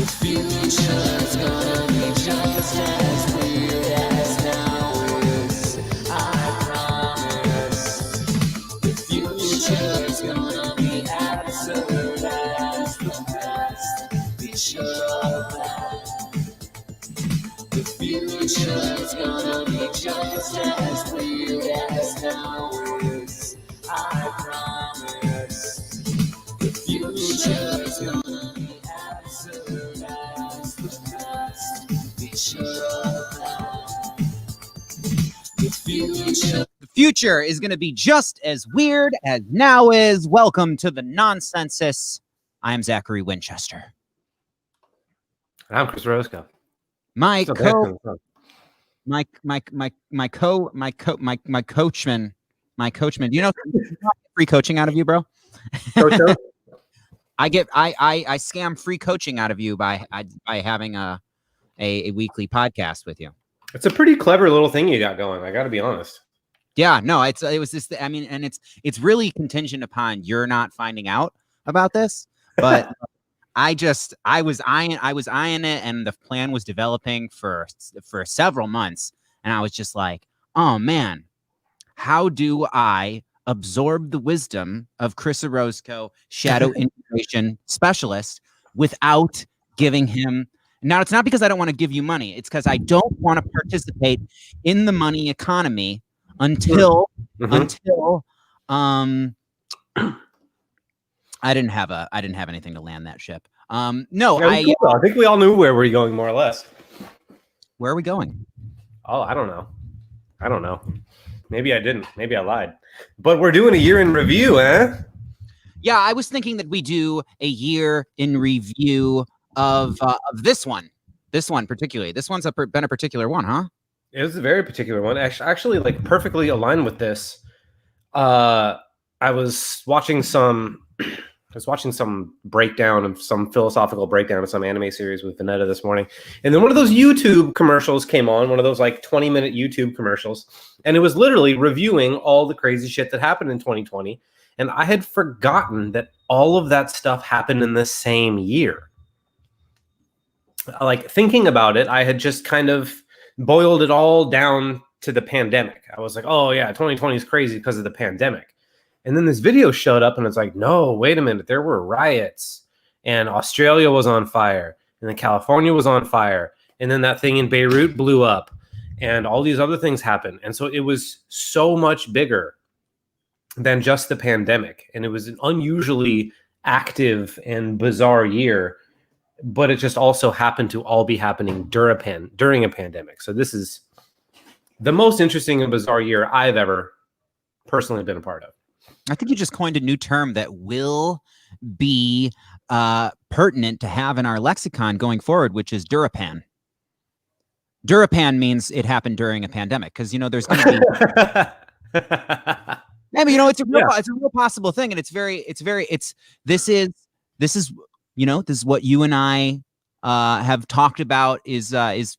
future's gonna be just as weird as now is. I promise. The future's gonna be absurd as the past. Be sure of that. The future's gonna be just as weird as now is. I promise. The future's gonna be absurd as the past. Be sure of that. The future is going to be just as weird as now is. Welcome to the Nonsensus. I am Zakery Winchester. I'm Chris Orozco. My coachman. Do you know free coaching out of you, bro? I scam free coaching out of you by having a weekly podcast with you. It's a pretty clever little thing you got going. I got to be honest. Yeah, no, it was this. I mean, and it's really contingent upon you're not finding out about this, but I was eyeing it, and the plan was developing for several months, and I was just like, oh man, how do I absorb the wisdom of Chris Orozco, shadow integration specialist, without giving him. Now, it's not because I don't want to give you money. It's because I don't want to participate in the money economy until I didn't have anything to land that ship. No, yeah, I think we all knew where we're going, more or less. Where are we going? Oh, I don't know. Maybe I didn't. Maybe I lied. But we're doing a year in review, eh? Yeah, I was thinking that we do a year in review of this one particularly. This one's been a particular one, huh? It was a very particular one. Actually, like perfectly aligned with this. I was watching some breakdown of some philosophical breakdown of some anime series with Vanetta this morning, and then one of those YouTube commercials came on, one of those like 20-minute YouTube commercials, and it was literally reviewing all the crazy shit that happened in 2020, and I had forgotten that all of that stuff happened in the same year. Like thinking about it, I had just kind of boiled it all down to the pandemic. I was like, oh yeah, 2020 is crazy because of the pandemic. And then this video showed up and it's like, no, wait a minute. There were riots and Australia was on fire and then California was on fire. And then that thing in Beirut blew up and all these other things happened. And so it was so much bigger than just the pandemic. And it was an unusually active and bizarre year, but it just also happened to all be happening during a pandemic. So this is the most interesting and bizarre year I've ever personally been a part of. I think you just coined a new term that will be pertinent to have in our lexicon going forward, which is Durapan. Durapan means it happened during a pandemic because, you know, there's going to be... I mean, you know, it's a real possible thing. And this is what you and I have talked about is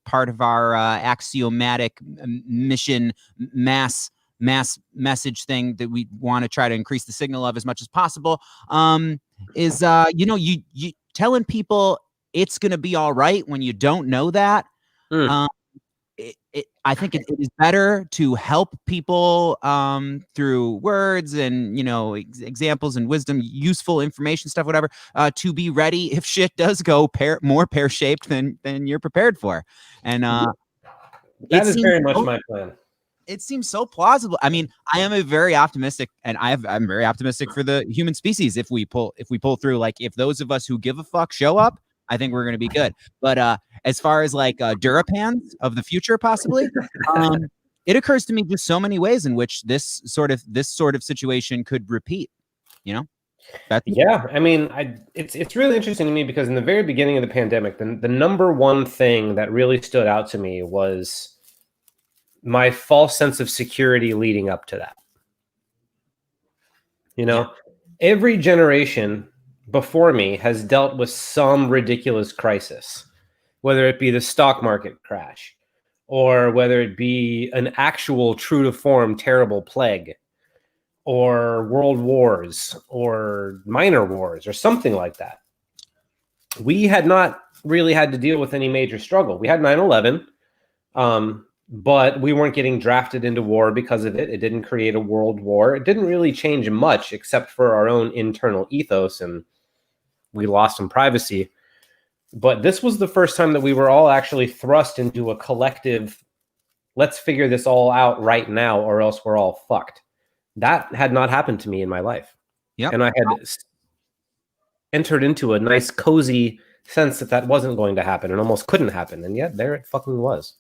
part of our axiomatic mission mass message thing that we want to try to increase the signal of as much as possible. You telling people it's going to be all right when you don't know that. I think it is better to help people through words and, you know, examples and wisdom, useful information stuff, whatever, to be ready if shit does go more pear-shaped than you're prepared for. And that is very much my plan. It seems so plausible. I mean, I am very optimistic, and I'm very optimistic for the human species. If we pull through, like if those of us who give a fuck show up, I think we're going to be good. But as far as like Durapans of the future, possibly, it occurs to me just so many ways in which this sort of situation could repeat. You know? Yeah, I mean, it's really interesting to me because in the very beginning of the pandemic, the number one thing that really stood out to me was my false sense of security leading up to that. You know, every generation before me has dealt with some ridiculous crisis, whether it be the stock market crash or whether it be an actual true to form terrible plague or world wars or minor wars or something like that. We had not really had to deal with any major struggle. We had 9/11, but we weren't getting drafted into war because of it. It didn't create a world war. It didn't really change much except for our own internal ethos, and we lost some privacy. But this was the first time that we were all actually thrust into a collective, let's figure this all out right now or else we're all fucked. That had not happened to me in my life. Yep. And I had entered into a nice, cozy sense that that wasn't going to happen and almost couldn't happen. And yet there it fucking was.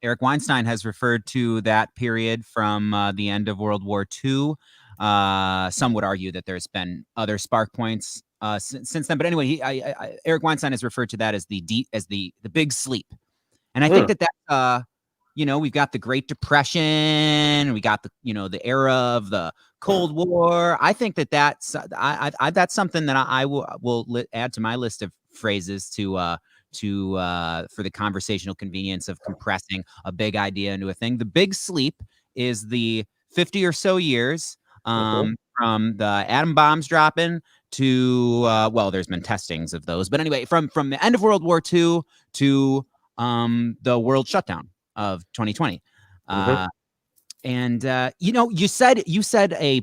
Eric Weinstein has referred to that period from the end of World War II. Some would argue that there's been other spark points since then. But anyway, Eric Weinstein has referred to that as the big sleep. And I think that we've got the Great Depression, we got the era of the Cold War. I think that's something that I will add to my list of phrases for the conversational convenience of compressing a big idea into a thing. The big sleep is the 50 or so years from the atom bombs dropping to there's been testings of those, but anyway, from the end of World War II to the world shutdown of 2020. And you said a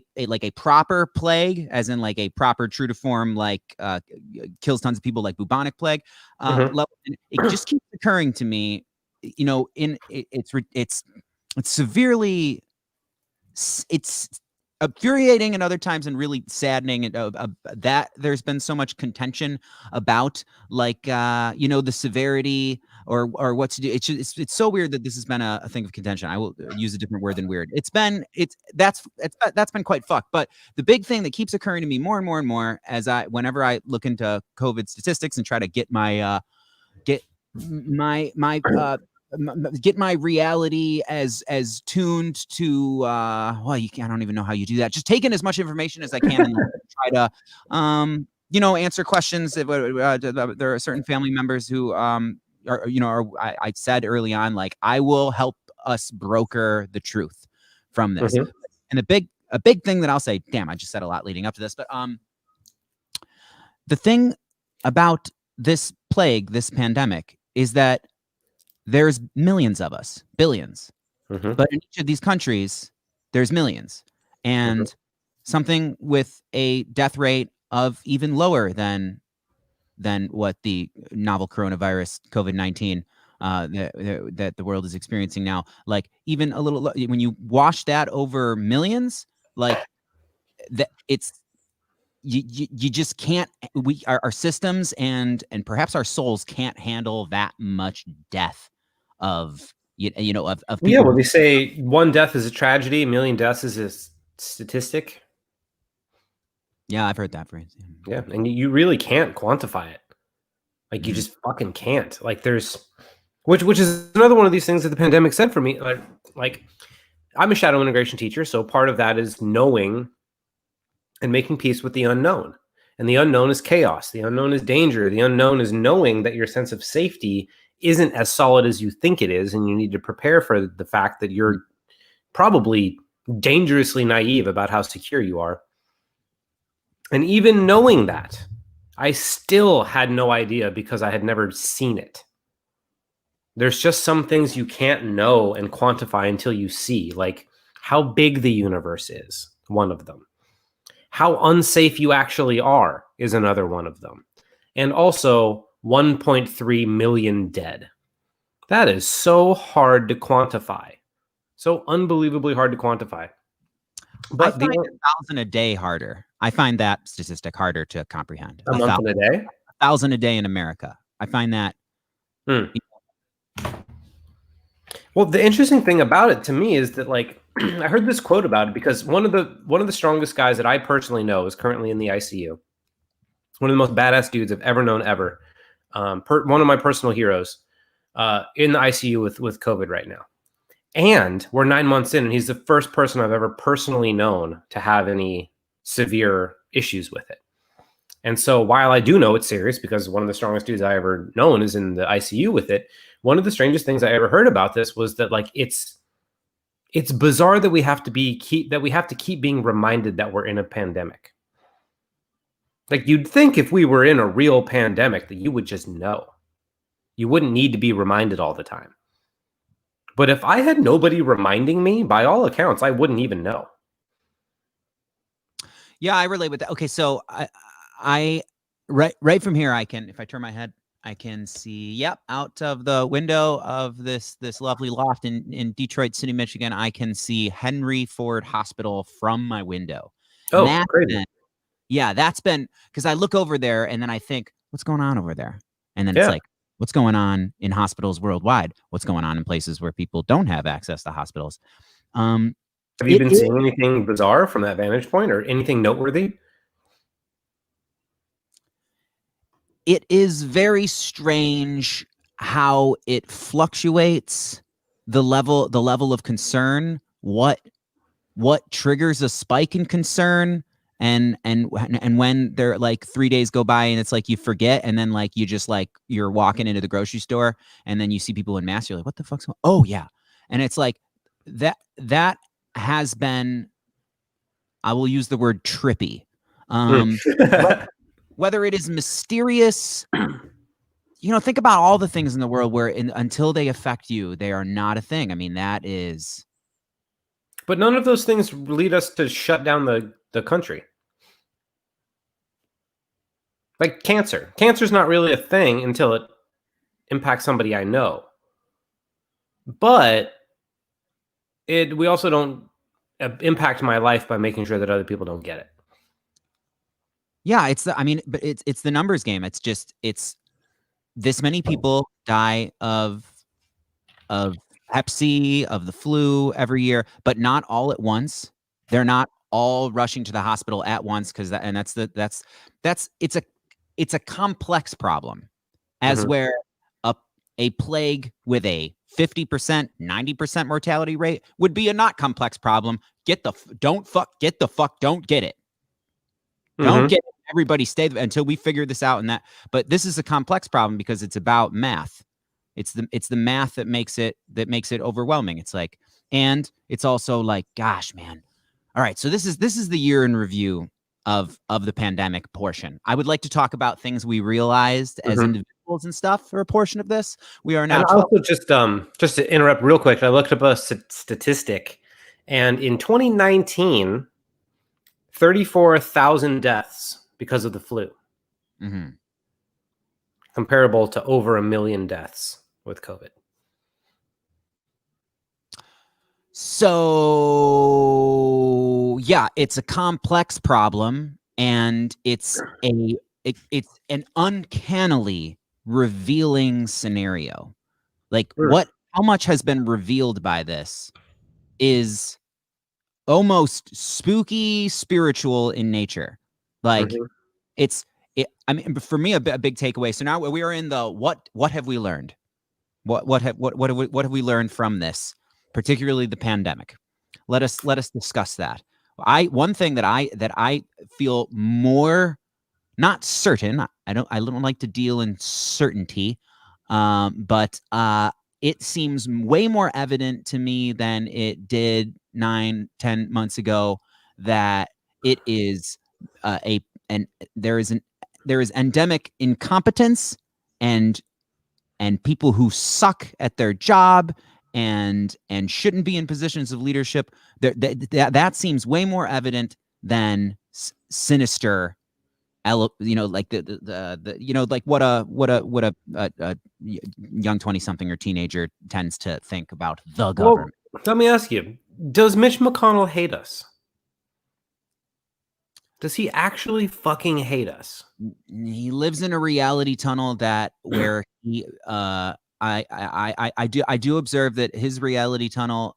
proper plague, as in like a proper true to form, like kills tons of people, like bubonic plague. Level. And it just keeps occurring to me, it's severely, it's infuriating and other times and really saddening that there's been so much contention about the severity or what to do. It's so weird that this has been a thing of contention. I will use a different word than weird. That's been quite fucked. But the big thing that keeps occurring to me more and more and more whenever I look into COVID statistics and try to get my get my reality as tuned to I don't even know how you do that. Just take in as much information as I can and try to answer questions. There are certain family members who I said early on, like, I will help us broker the truth from this. And a big thing that I'll say, damn, I just said a lot leading up to this, but the thing about this plague, this pandemic, is that there's millions of us, billions, but in each of these countries, there's millions, and something with a death rate of even lower than what the novel coronavirus COVID-19 that the world is experiencing now. Like, even a little, when you wash that over millions, like that, it's you just can't. Our systems and perhaps our souls can't handle that much death of people. Yeah, well, they say one death is a tragedy, a million deaths is a statistic. Yeah, I've heard that phrase. Yeah, and you really can't quantify it. Like, you just fucking can't. Like, there's, which is another one of these things that the pandemic said for me. Like I'm a shadow integration teacher, so part of that is knowing and making peace with the unknown. And the unknown is chaos. The unknown is danger. The unknown is knowing that your sense of safety isn't as solid as you think it is, and you need to prepare for the fact that you're probably dangerously naive about how secure you are. And even knowing that, I still had no idea because I had never seen it. There's just some things you can't know and quantify until you see, like how big the universe is, one of them. How unsafe you actually are is another one of them. And also 1.3 million dead. That is so hard to quantify. So unbelievably hard to quantify. But I find 1,000 a day harder. I find that statistic harder to comprehend. A month and a day? 1,000 a day in America. I find that. Well, the interesting thing about it to me is that, like, I heard this quote about it because one of the strongest guys that I personally know is currently in the ICU. One of the most badass dudes I've ever known ever. One of my personal heroes in the ICU with COVID right now. And we're 9 months in, and he's the first person I've ever personally known to have any severe issues with it. And so while I do know it's serious because one of the strongest dudes I ever known is in the ICU with it, one of the strangest things I ever heard about this was that, like, it's bizarre that we have to keep being reminded that we're in a pandemic. Like, you'd think if we were in a real pandemic that you would just know. You wouldn't need to be reminded all the time. But if I had nobody reminding me, by all accounts, I wouldn't even know. Yeah, I relate with that. Okay, so I right from here, I can, if I turn my head, I can see, yep, out of the window of this lovely loft in Detroit City, Michigan, I can see Henry Ford Hospital from my window. And Oh, crazy. that's been, because I look over there and then I think, what's going on over there? And then it's Yeah. like, what's going on in hospitals worldwide? What's going on in places where people don't have access to hospitals? Have you been seeing anything bizarre from that vantage point or anything noteworthy? It is very strange how it fluctuates, the level of concern, what triggers a spike in concern, and when they're like 3 days go by and it's like you forget, and then like you just like you're walking into the grocery store and then you see people in masks, you're like, what the fuck's going on? Oh yeah. And it's like that has been, I will use the word trippy. Whether it is mysterious, think about all the things in the world where until they affect you, they are not a thing. I mean, that is. But none of those things lead us to shut down the country. Like cancer. Cancer's not really a thing until it impacts somebody I know. But we also don't impact my life by making sure that other people don't get it. Yeah, but it's the numbers game. It's just, it's this many people die of Hep-C, of the flu every year, but not all at once. They're not all rushing to the hospital at once, because it's a complex problem, as where a plague with a 50%, 90% mortality rate would be a not complex problem. Don't get it. Don't get it. Everybody stay until we figure this out. But this is a complex problem because it's about math. It's the math that makes it overwhelming. It's like, and it's also like, gosh, man. All right, so this is the year in review of the pandemic portion. I would like to talk about things we realized as individuals and stuff for a portion of this. We are now. And also, just to interrupt real quick, I looked up a statistic, and in 2019, 34,000 deaths because of the flu, comparable to over 1 million deaths with COVID. So yeah, it's a complex problem, and it's an uncannily revealing scenario. Like how much has been revealed by this is almost spooky, spiritual in nature. Like I mean, for me, a big takeaway. So now we are in the what have we learned? What have we learned from this, particularly the pandemic? Let us discuss that. One thing that I feel more not certain. I don't like to deal in certainty, but it seems way more evident to me than it did 9-10 months ago that it is there is endemic incompetence and people who suck at their job and shouldn't be in positions of leadership. That seems way more evident than sinister. Like like what a young 20-something or teenager tends to think about the government. Well, let me ask you: does Mitch McConnell hate us? Does he actually fucking hate us? He lives in a reality tunnel where he I do observe that his reality tunnel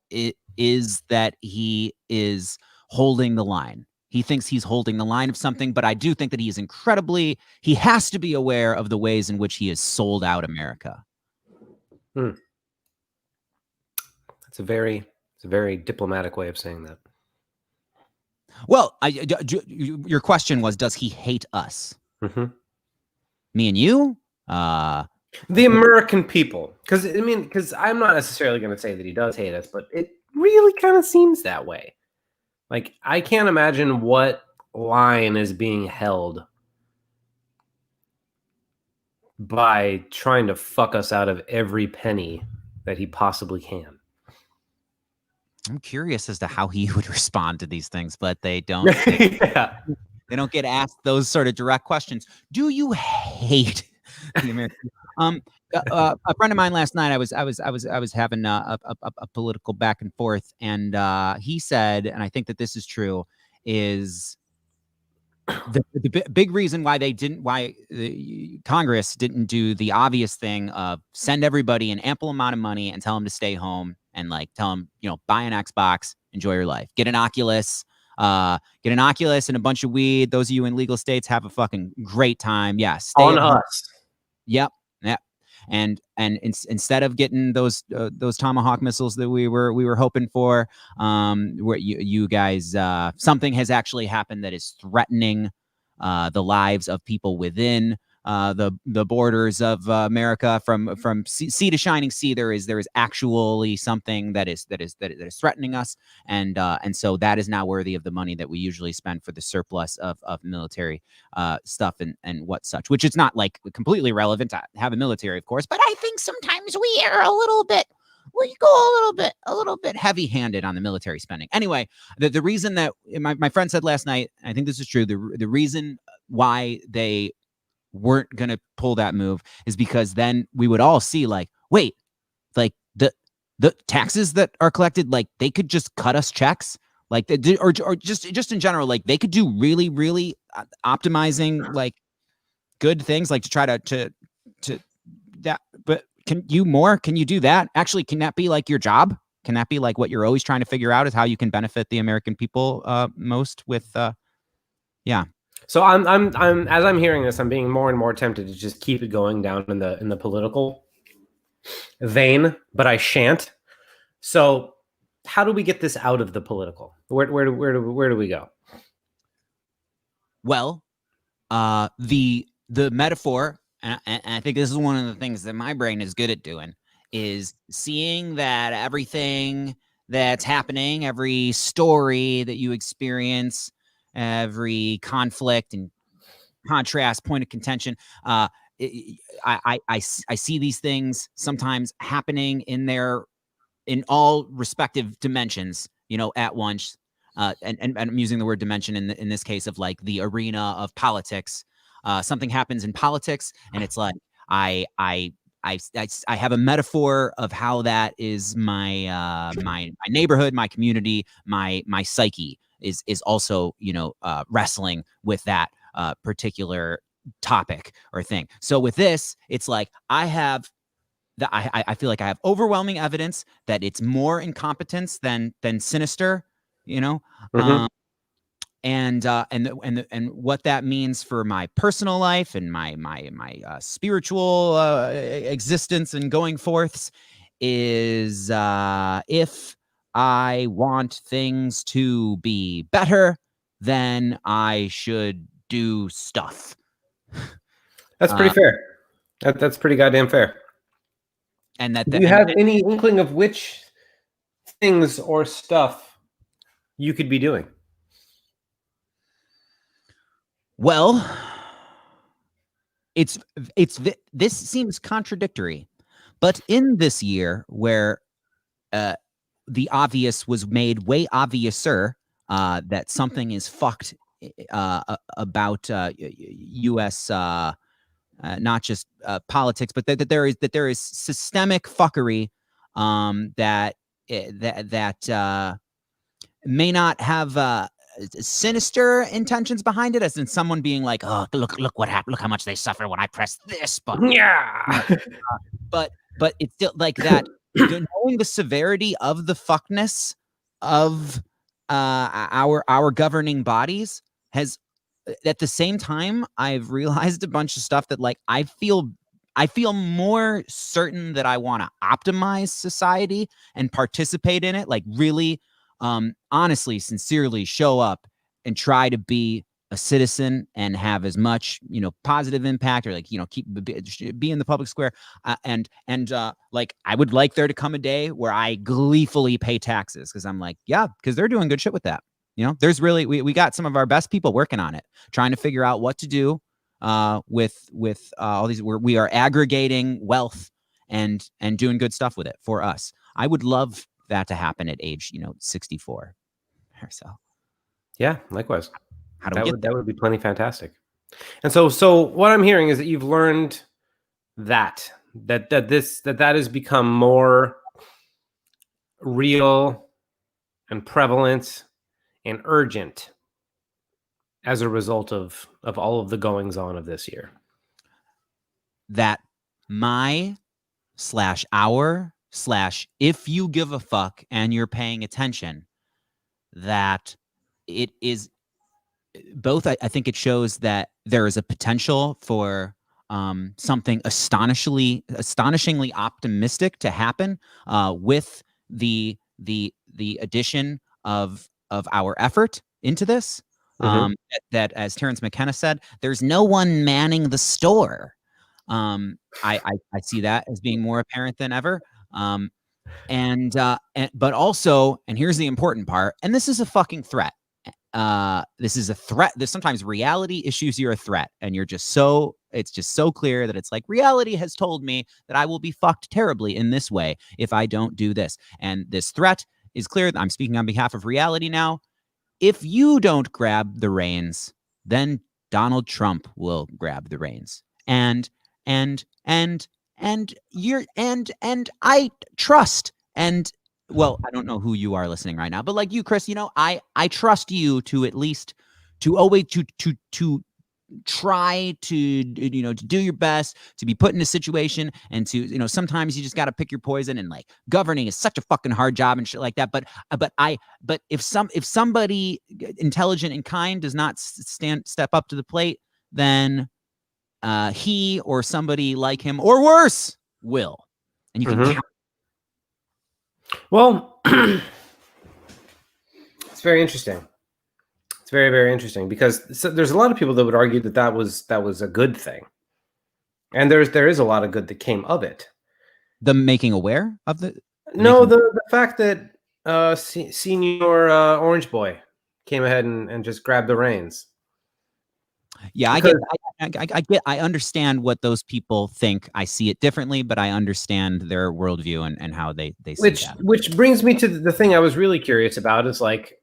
is that he is holding the line. He thinks he's holding the line of something, but I do think that he has to be aware of the ways in which he has sold out America. It's a very diplomatic way of saying that. Well, your question was, does he hate us? Me and you? The American people. Because I'm not necessarily going to say that he does hate us, but it really kind of seems that way. Like, I can't imagine what line is being held by trying to fuck us out of every penny that he possibly can. I'm curious as to how he would respond to these things, but they don't. Yeah. They don't get asked those sort of direct questions. Do you hate the American? A friend of mine last night, I was having a political back and forth, and he said, and I think that this is true, is the big reason why Congress didn't do the obvious thing of send everybody an ample amount of money and tell them to stay home and like tell them, buy an Xbox, enjoy your life, get an Oculus. Get an Oculus and a bunch of weed. Those of you in legal states have a fucking great time. Yeah, stay On at home. us. Yep. And instead of getting those Tomahawk missiles that we were hoping for, where you guys, something has actually happened that is threatening the lives of people within the borders of America, from sea to shining sea. There is actually something that is threatening us, and so that is not worthy of the money that we usually spend for the surplus of military stuff and what such. Which is not like completely relevant to have a military, of course, but I think sometimes we are we go a little bit heavy-handed on the military spending. Anyway, the reason that my friend said last night, I think this is true, the reason why they weren't going to pull that move is because then we would all see like, wait, like the taxes that are collected, like they could just cut us checks, like or just in general, like they could do really, really optimizing like good things, like to try to that. But can you do that? Actually, can that be like your job? Can that be like what you're always trying to figure out, is how you can benefit the American people most with yeah. So I'm as I'm hearing this, I'm being more and more tempted to just keep it going down in the political vein, but I shan't. So how do we get this out of the political? Where do we go? Well, the metaphor, and I think this is one of the things that my brain is good at doing, is seeing that everything that's happening, every story that you experience, every conflict and contrast, point of contention, I see these things sometimes happening in all respective dimensions, at once. And I'm using the word dimension in this case of like the arena of politics. Something happens in politics, and it's like I have a metaphor of how that is my my neighborhood, my community, my psyche is also wrestling with that particular topic or thing. So with this, it's like I feel like I have overwhelming evidence that it's more incompetence than sinister, Mm-hmm. And what that means for my personal life and my spiritual existence and going forths is if I want things to be better, then I should do stuff. That's pretty fair. That's pretty goddamn fair. And do you have any inkling of which things or stuff you could be doing? Well, this seems contradictory, but in this year where the obvious was made way obviouser, that something is fucked about U.S. Not just politics, but that there is systemic fuckery that may not have sinister intentions behind it, as in someone being like, oh, look what happened, look how much they suffer when I press this button. Yeah. but it's still like that. Knowing the severity of the fuckness of our governing bodies has, at the same time, I've realized a bunch of stuff that like I feel more certain that I want to optimize society and participate in it, like really honestly, sincerely show up and try to be a citizen and have as much positive impact, or like be in the public square, and like I would like there to come a day where I gleefully pay taxes, because I'm like, yeah, because they're doing good shit with that. There's really we got some of our best people working on it, trying to figure out what to do with all these. We are aggregating wealth and doing good stuff with it for us. I would love that to happen at age 64 or so. Yeah, likewise. How do we get that would be plenty fantastic. And so what I'm hearing is that you've learned that has become more real and prevalent and urgent as a result of all of the goings on of this year? that my/our/if you give a fuck and you're paying attention, that it is both. I think it shows that there is a potential for something astonishingly optimistic to happen with the addition of our effort into this. That, as Terrence McKenna said, there's no one manning the store. I see that as being more apparent than ever. But also, and here's the important part, and this is a fucking threat. This is a threat. Sometimes reality issues you a threat, and it's just so clear that it's like reality has told me that I will be fucked terribly in this way if I don't do this. And this threat is clear. I'm speaking on behalf of reality now. If you don't grab the reins, then Donald Trump will grab the reins. And I trust. And well, I don't know who you are listening right now, but like you, Chris, I trust you to at least to always to try to to do your best to be put in a situation, and to sometimes you just got to pick your poison, and like governing is such a fucking hard job and shit like that. But if somebody intelligent and kind does not step up to the plate, then he or somebody like him or worse will, and you can count. Well, it's very interesting. It's very, very interesting, because there's a lot of people that would argue that was a good thing, and there is a lot of good that came of it. The making aware of the fact that Senior Orange Boy came ahead and just grabbed the reins. Yeah, I understand what those people think. I see it differently, but I understand their worldview and how they see that. Which brings me to the thing I was really curious about is, like,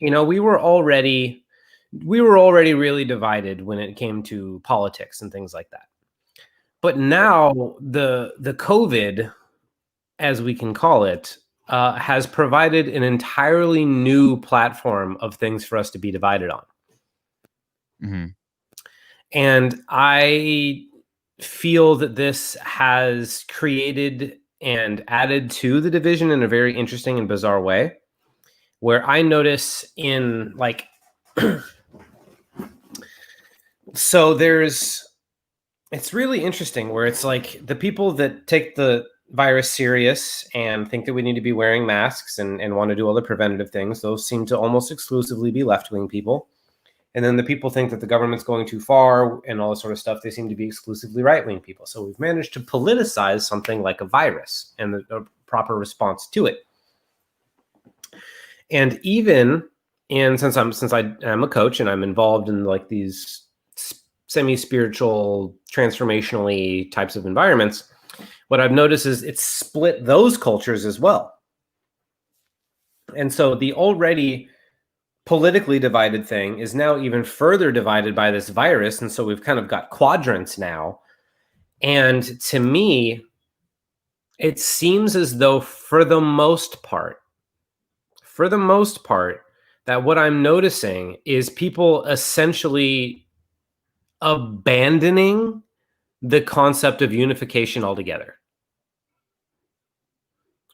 we were already really divided when it came to politics and things like that. But now the COVID, as we can call it, has provided an entirely new platform of things for us to be divided on. Mm-hmm. And I feel that this has created and added to the division in a very interesting and bizarre way, where I notice in like, so it's really interesting where it's like the people that take the virus serious and think that we need to be wearing masks and want to do all the preventative things, those seem to almost exclusively be left-wing people. And then the people think that the government's going too far and all this sort of stuff, they seem to be exclusively right-wing people. So we've managed to politicize something like a virus and the proper response to it. And even since I'm a coach and I'm involved in like these semi-spiritual, transformationally types of environments, what I've noticed is it's split those cultures as well. And so the already politically divided thing is now even further divided by this virus. And so we've kind of got quadrants now. And to me, it seems as though for the most part, that what I'm noticing is people essentially abandoning the concept of unification altogether.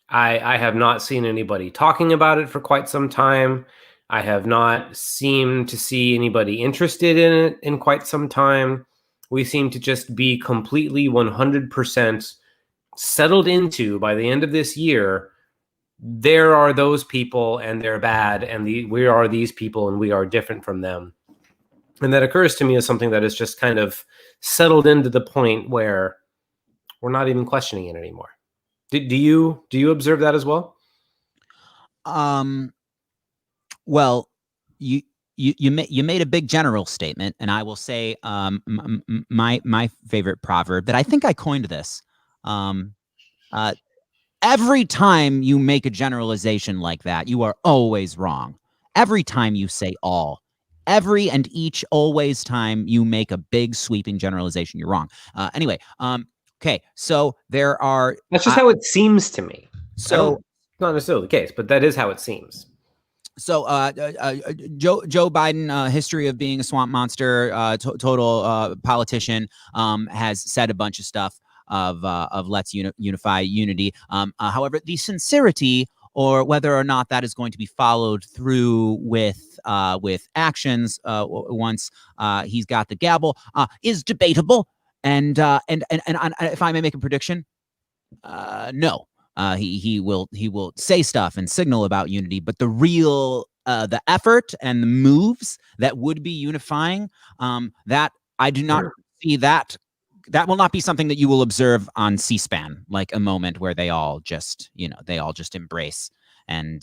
I have not seen anybody talking about it for quite some time. I have not seemed to see anybody interested in it in quite some time. We seem to just be completely 100% settled into, by the end of this year, there are those people and they're bad, and we are these people and we are different from them. And that occurs to me as something that is just kind of settled into the point where we're not even questioning it anymore. Do you observe that as well? Well, you made a big general statement, and I will say my favorite proverb that I think I coined this. Every time you make a generalization like that, you are always wrong. Every time you say all, every and each always time you make a big sweeping generalization, you're wrong. Anyway, okay, so there are. That's just how it seems to me. So not necessarily the case, but that is how it seems. So, Joe Biden, history of being a swamp monster, total politician, has said a bunch of stuff of let's unify unity. However, the sincerity or whether or not that is going to be followed through with actions once he's got the gavel is debatable. And if I may make a prediction, no. He will say stuff and signal about unity, but the real the effort and the moves that would be unifying, that I do not see that will not be something that you will observe on C-SPAN, like a moment where they all just embrace and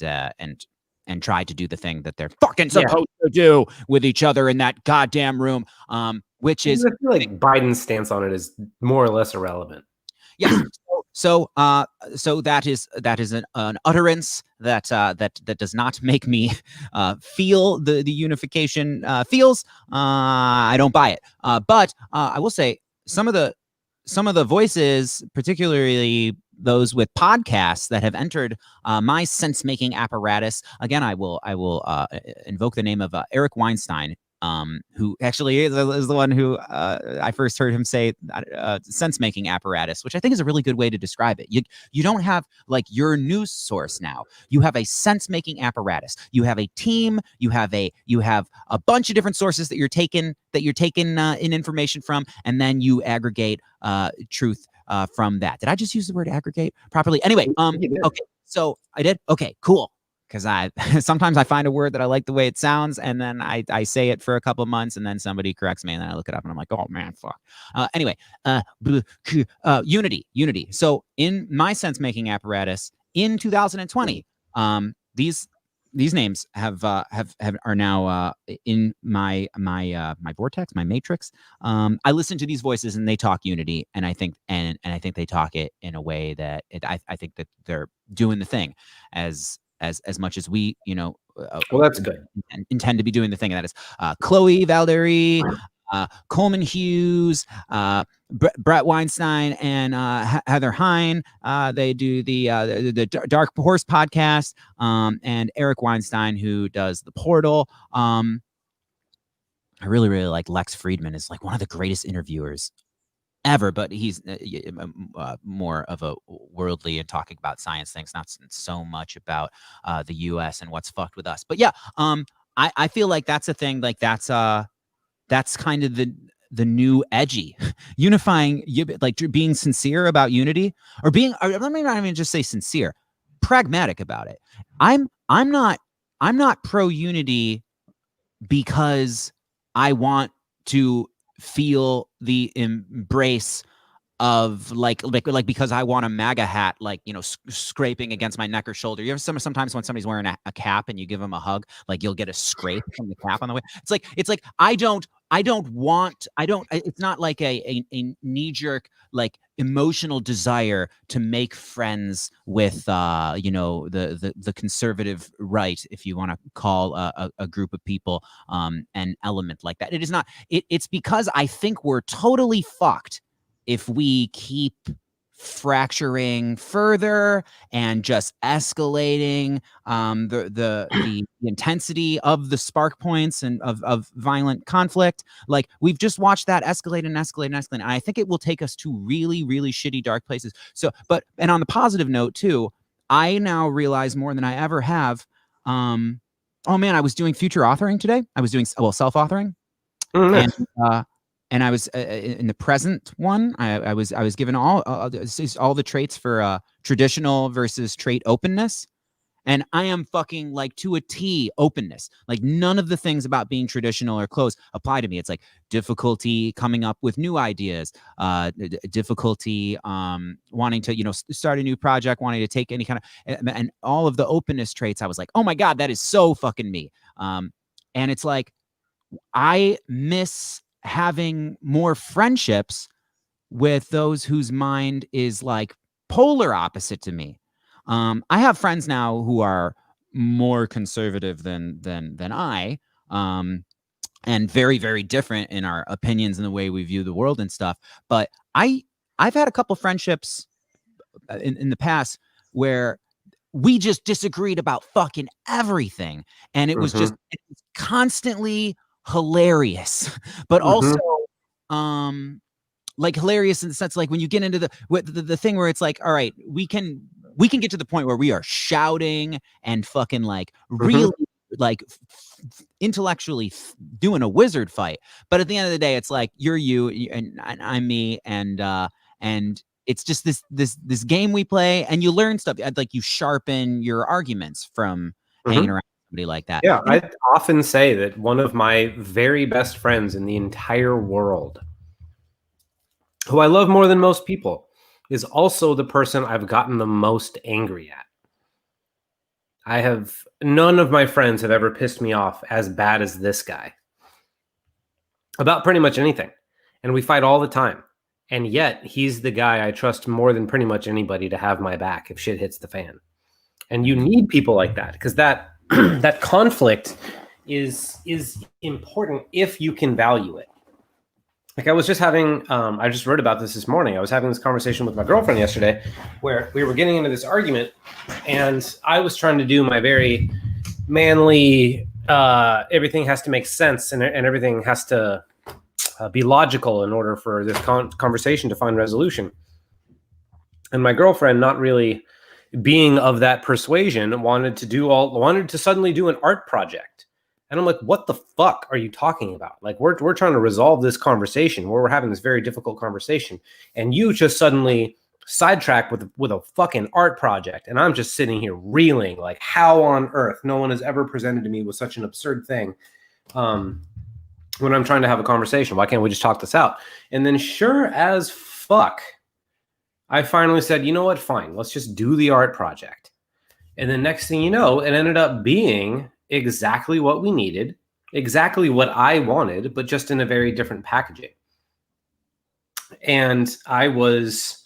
try to do the thing that they're fucking supposed to do with each other in that goddamn room, which is I feel like Biden's stance on it is more or less irrelevant. Yes. So that is an utterance that does not make me feel the unification feels. I don't buy it. But I will say some of the voices, particularly those with podcasts that have entered my sense-making apparatus. Again, I will invoke the name of Eric Weinstein, who actually is the one who I first heard him say sense-making apparatus, which I think is a really good way to describe it. You don't have like your news source now. You have a sense-making apparatus. You have a team. You have a bunch of different sources that you're taking in information from, and then you aggregate truth from that. Did I just use the word aggregate properly? Anyway, okay, so I did. Okay, cool. Because sometimes I find a word that I like the way it sounds, and then I say it for a couple of months, and then somebody corrects me, and then I look it up, and I'm like, oh man, fuck. Anyway, unity. So in my sense-making apparatus in 2020, these names are now in my vortex, my matrix. I listen to these voices, and they talk unity, and I think they talk it in a way that I think that they're doing the thing as much as we, well, that's good. Intend to be doing the thing. And that is Chloe Valderi, Coleman Hughes, Brett Weinstein, and Heather Hine. They do the Dark Horse podcast, and Eric Weinstein, who does The Portal. I really, really like Lex Friedman, is like one of the greatest interviewers ever, but he's more of a worldly and talking about science things, not so much about the U.S. and what's fucked with us. But yeah, I feel like that's a thing. Like that's kind of the new edgy unifying, like being sincere about unity, or let me not even just say sincere, pragmatic about it. I'm not pro unity because I want to feel the embrace of like because I want a MAGA hat, like, scraping against my neck or shoulder. You ever sometimes when somebody's wearing a cap and you give them a hug, like you'll get a scrape from the cap on the way. It's like it's not like a knee-jerk like emotional desire to make friends with the conservative right, if you want to call a group of people an element like that. It is not. It's because I think we're totally fucked if we keep fracturing further and just escalating the intensity of the spark points and of violent conflict. Like, we've just watched that escalate and escalate and escalate. And I think it will take us to really, really shitty, dark places. So, and on the positive note too, I now realize more than I ever have. Oh man, I was doing future authoring today. I was doing self-authoring. And I was in the present one. I was given all the traits for traditional versus trait openness, and I am fucking like to a T openness. Like, none of the things about being traditional or closed apply to me. It's like difficulty coming up with new ideas, difficulty wanting to start a new project, wanting to take any kind of, and all of the openness traits. I was like, oh my god, that is so fucking me. And it's like, I miss having more friendships with those whose mind is like polar opposite to me. I have friends now who are more conservative than I, and very, very different in our opinions and the way we view the world and stuff. But I've had a couple friendships in the past where we just disagreed about fucking everything, and it was just it was constantly hilarious, but also like hilarious in the sense like when you get into the thing where it's like, all right, we can get to the point where we are shouting and fucking like really like intellectually doing a wizard fight, but at the end of the day it's like you're you and I'm me, and it's just this game we play, and you learn stuff, like you sharpen your arguments from hanging around somebody like that. Yeah, I often say that one of my very best friends in the entire world, who I love more than most people, is also the person I've gotten the most angry at. None of my friends have ever pissed me off as bad as this guy about pretty much anything. And we fight all the time. And yet he's the guy I trust more than pretty much anybody to have my back if shit hits the fan. And you need people like that, because that that conflict is important if you can value it. Like I was just having, I just wrote about this morning. I was having this conversation with my girlfriend yesterday where we were getting into this argument, and I was trying to do my very manly, everything has to make sense and everything has to be logical in order for this conversation to find resolution. And my girlfriend, not really being of that persuasion, wanted to suddenly do an art project. And I'm like, what the fuck are you talking about? Like, we're trying to resolve this conversation where we're having this very difficult conversation, and you just suddenly sidetrack with a fucking art project. And I'm just sitting here reeling, like, how on earth? No one has ever presented to me with such an absurd thing. When I'm trying to have a conversation, why can't we just talk this out? And then sure as fuck, I finally said, you know what? Fine. Let's just do the art project. And then next thing you know, it ended up being exactly what we needed, exactly what I wanted, but just in a very different packaging. And I was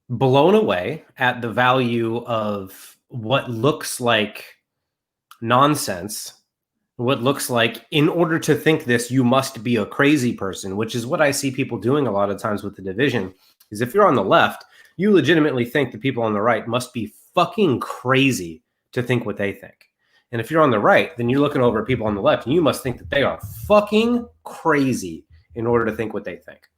blown away at the value of what looks like nonsense, what looks like, in order to think this, you must be a crazy person, which is what I see people doing a lot of times with the division, is if you're on the left, you legitimately think the people on the right must be fucking crazy to think what they think. And if you're on the right, then you're looking over at people on the left, and you must think that they are fucking crazy in order to think what they think.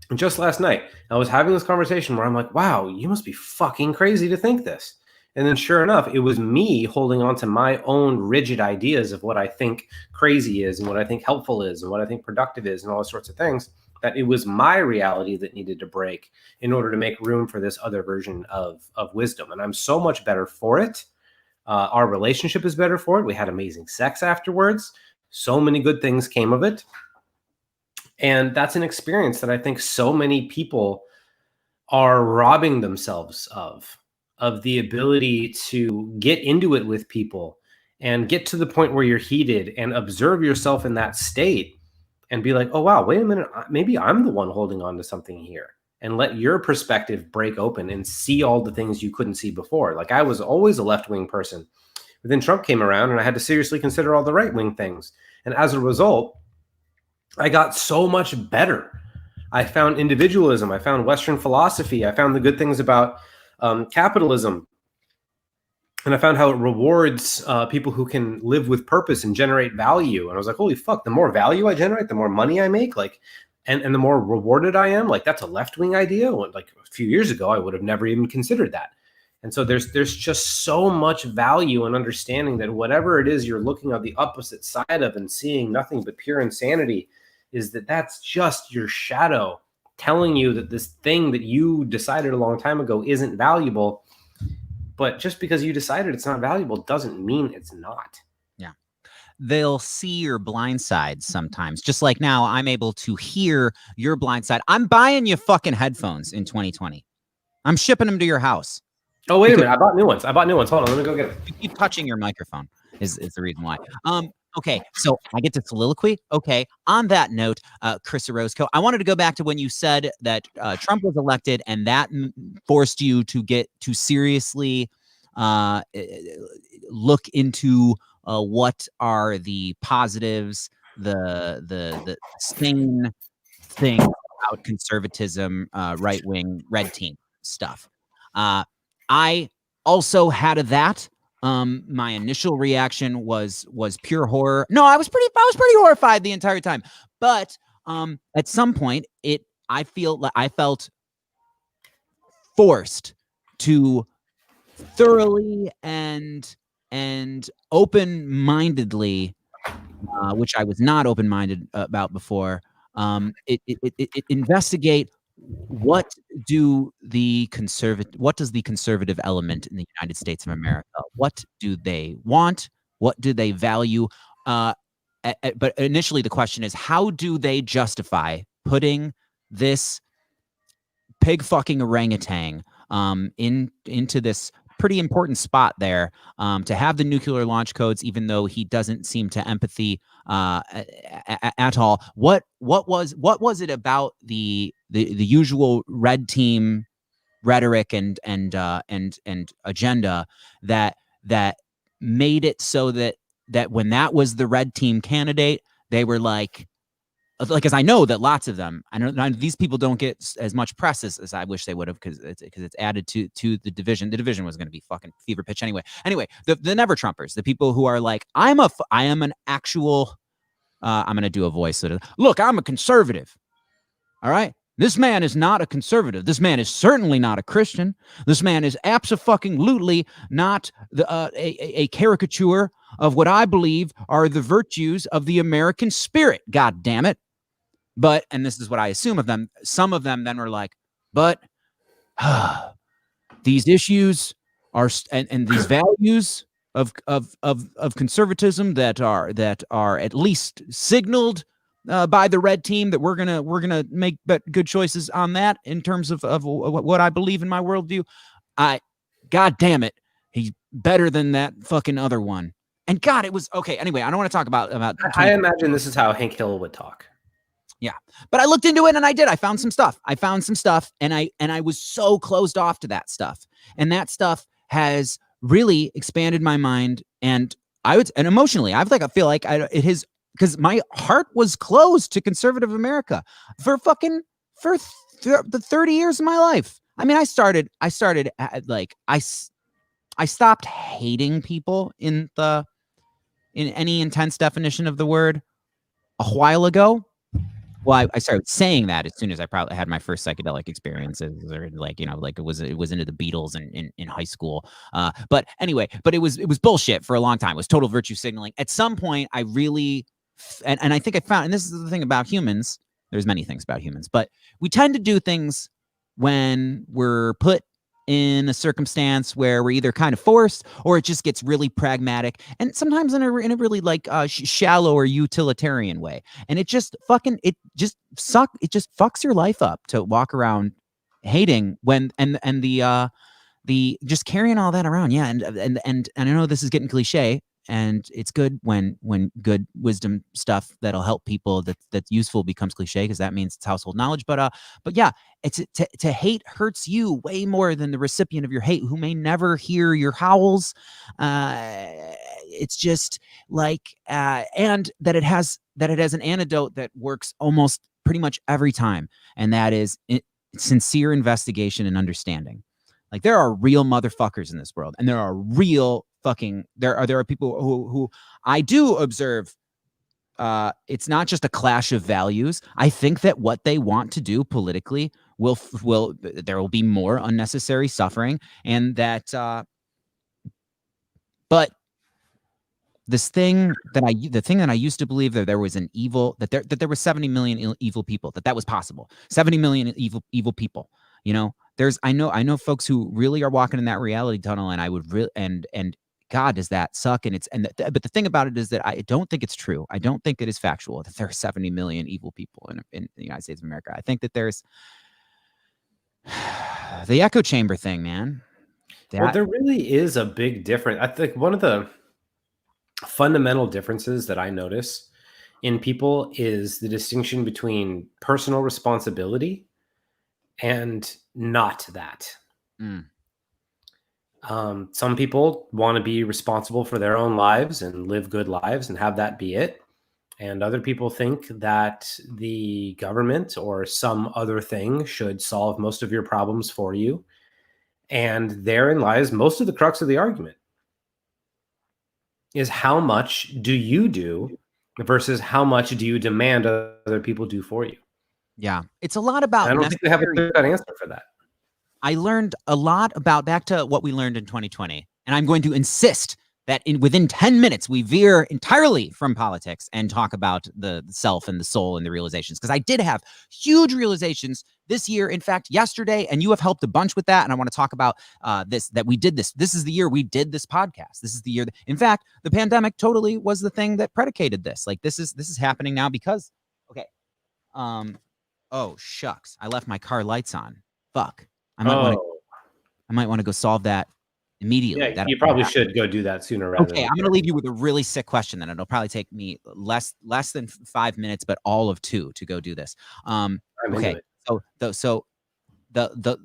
And just last night, I was having this conversation where I'm like, wow, you must be fucking crazy to think this. And then sure enough, it was me holding on to my own rigid ideas of what I think crazy is and what I think helpful is and what I think productive is and all those sorts of things, that it was my reality that needed to break in order to make room for this other version of wisdom. And I'm so much better for it. Our relationship is better for it. We had amazing sex afterwards. So many good things came of it. And that's an experience that I think so many people are robbing themselves of the ability to get into it with people and get to the point where you're heated and observe yourself in that state and be like, oh, wow, wait a minute. Maybe I'm the one holding on to something here, and let your perspective break open and see all the things you couldn't see before. Like, I was always a left-wing person, but then Trump came around and I had to seriously consider all the right-wing things. And as a result, I got so much better. I found individualism. I found Western philosophy. I found the good things about capitalism. And I found how it rewards people who can live with purpose and generate value. And I was like, holy fuck, the more value I generate, the more money I make, like, and the more rewarded I am. Like, that's a left-wing idea. Like a few years ago, I would have never even considered that. And so there's just so much value in understanding that whatever it is you're looking on the opposite side of and seeing nothing but pure insanity, is that's just your shadow telling you that this thing that you decided a long time ago isn't valuable. But just because you decided it's not valuable doesn't mean it's not. Yeah. They'll see your blind side sometimes. Just like now, I'm able to hear your blind side. I'm buying you fucking headphones in 2020. I'm shipping them to your house. Oh, wait a minute. I bought new ones. Hold on. Let me go get them. You keep touching your microphone is the reason why. Okay, so I get to soliloquy. Okay, on that note, Chris Orozco, I wanted to go back to when you said that Trump was elected, and that forced you to get to seriously look into what are the positives, the sane things about conservatism, right wing, red team stuff. I also had that. My initial reaction was pure horror. No, I was pretty horrified the entire time. But at some point, I felt forced to thoroughly and open-mindedly, which I was not open-minded about before. It investigate what does the conservative element in the United States of America, what do they want? What do they value? But initially the question is, how do they justify putting this pig fucking orangutan into this pretty important spot there, to have the nuclear launch codes, even though he doesn't seem to empathy at all. What was it about the usual red team rhetoric and agenda that made it so that when that was the red team candidate, they were like, as I know that lots of them, I know these people don't get as much press as I wish they would have, because it's added to the division. The division was going to be fucking fever pitch anyway. Anyway, the never Trumpers, the people who are like, I am an actual, I'm going to do a voice that is, look, I'm a conservative. All right. This man is not a conservative. This man is certainly not a Christian. This man is absolutely not a caricature of what I believe are the virtues of the American spirit. God damn it. But, and this is what I assume of them, some of them then were like, but these issues are, and these values of conservatism that are at least signaled by the red team, that we're gonna make good choices on that in terms of what I believe in my worldview. God damn it, he's better than that fucking other one. And God, it was okay. Anyway, I don't want to talk about. I imagine this is how Hank Hill would talk. Yeah, but I looked into it and I found some stuff. And I was so closed off to that stuff. And that stuff has really expanded my mind. And emotionally, I feel like it has, because my heart was closed to conservative America for the 30 years of my life. I mean, I stopped hating people in any intense definition of the word a while ago. Well, I started saying that as soon as I probably had my first psychedelic experiences, or it was into the Beatles in high school. But anyway, it was bullshit for a long time. It was total virtue signaling. At some point, I really, and I think I found, and this is the thing about humans. There's many things about humans, but we tend to do things when we're put in a circumstance where we're either kind of forced, or it just gets really pragmatic, and sometimes in a really shallow or utilitarian way. And it just fucks your life up to walk around hating when the just carrying all that around. Yeah, and I know this is getting cliche, and it's good when good wisdom stuff that'll help people that's useful becomes cliche, because that means it's household knowledge. But yeah, it's to hate hurts you way more than the recipient of your hate, who may never hear your howls. It's just like, and that it has an antidote that works almost pretty much every time, and that is sincere investigation and understanding. Like, there are real motherfuckers in this world, and there are real there are people who I do observe. It's not just a clash of values. I think that what they want to do politically there will be more unnecessary suffering, and that but the thing that I used to believe, that there was an evil, that there were 70 million evil people, that was possible. 70 million evil people. I know folks who really are walking in that reality tunnel, and I would really, and God, does that suck? And but the thing about it is that I don't think it's true. I don't think it is factual that there are 70 million evil people in the United States of America. I think that there's the echo chamber thing, man. Well, there really is a big difference. I think one of the fundamental differences that I notice in people is the distinction between personal responsibility and not that. Mm. Some people want to be responsible for their own lives and live good lives and have that be it. And other people think that the government or some other thing should solve most of your problems for you. And therein lies most of the crux of the argument, is how much do you do versus how much do you demand other people do for you? Yeah. It's a lot And about I don't think we have a necessary. clear-cut answer for that. I learned a lot about, back to what we learned in 2020. And I'm going to insist that within 10 minutes, we veer entirely from politics and talk about the self and the soul and the realizations. Because I did have huge realizations this year, in fact, yesterday, and you have helped a bunch with that. And I want to talk about that we did this. This is the year we did this podcast. This is the year in fact, the pandemic totally was the thing that predicated this. Like this is happening now because, okay. Oh, shucks. I left my car lights on. Fuck. I might want to go solve that immediately. Yeah, you probably should go do that sooner rather than Okay, I'm going to leave you with a really sick question. Then it'll probably take me less than 5 minutes, but all of 2 to go do this. Okay, so the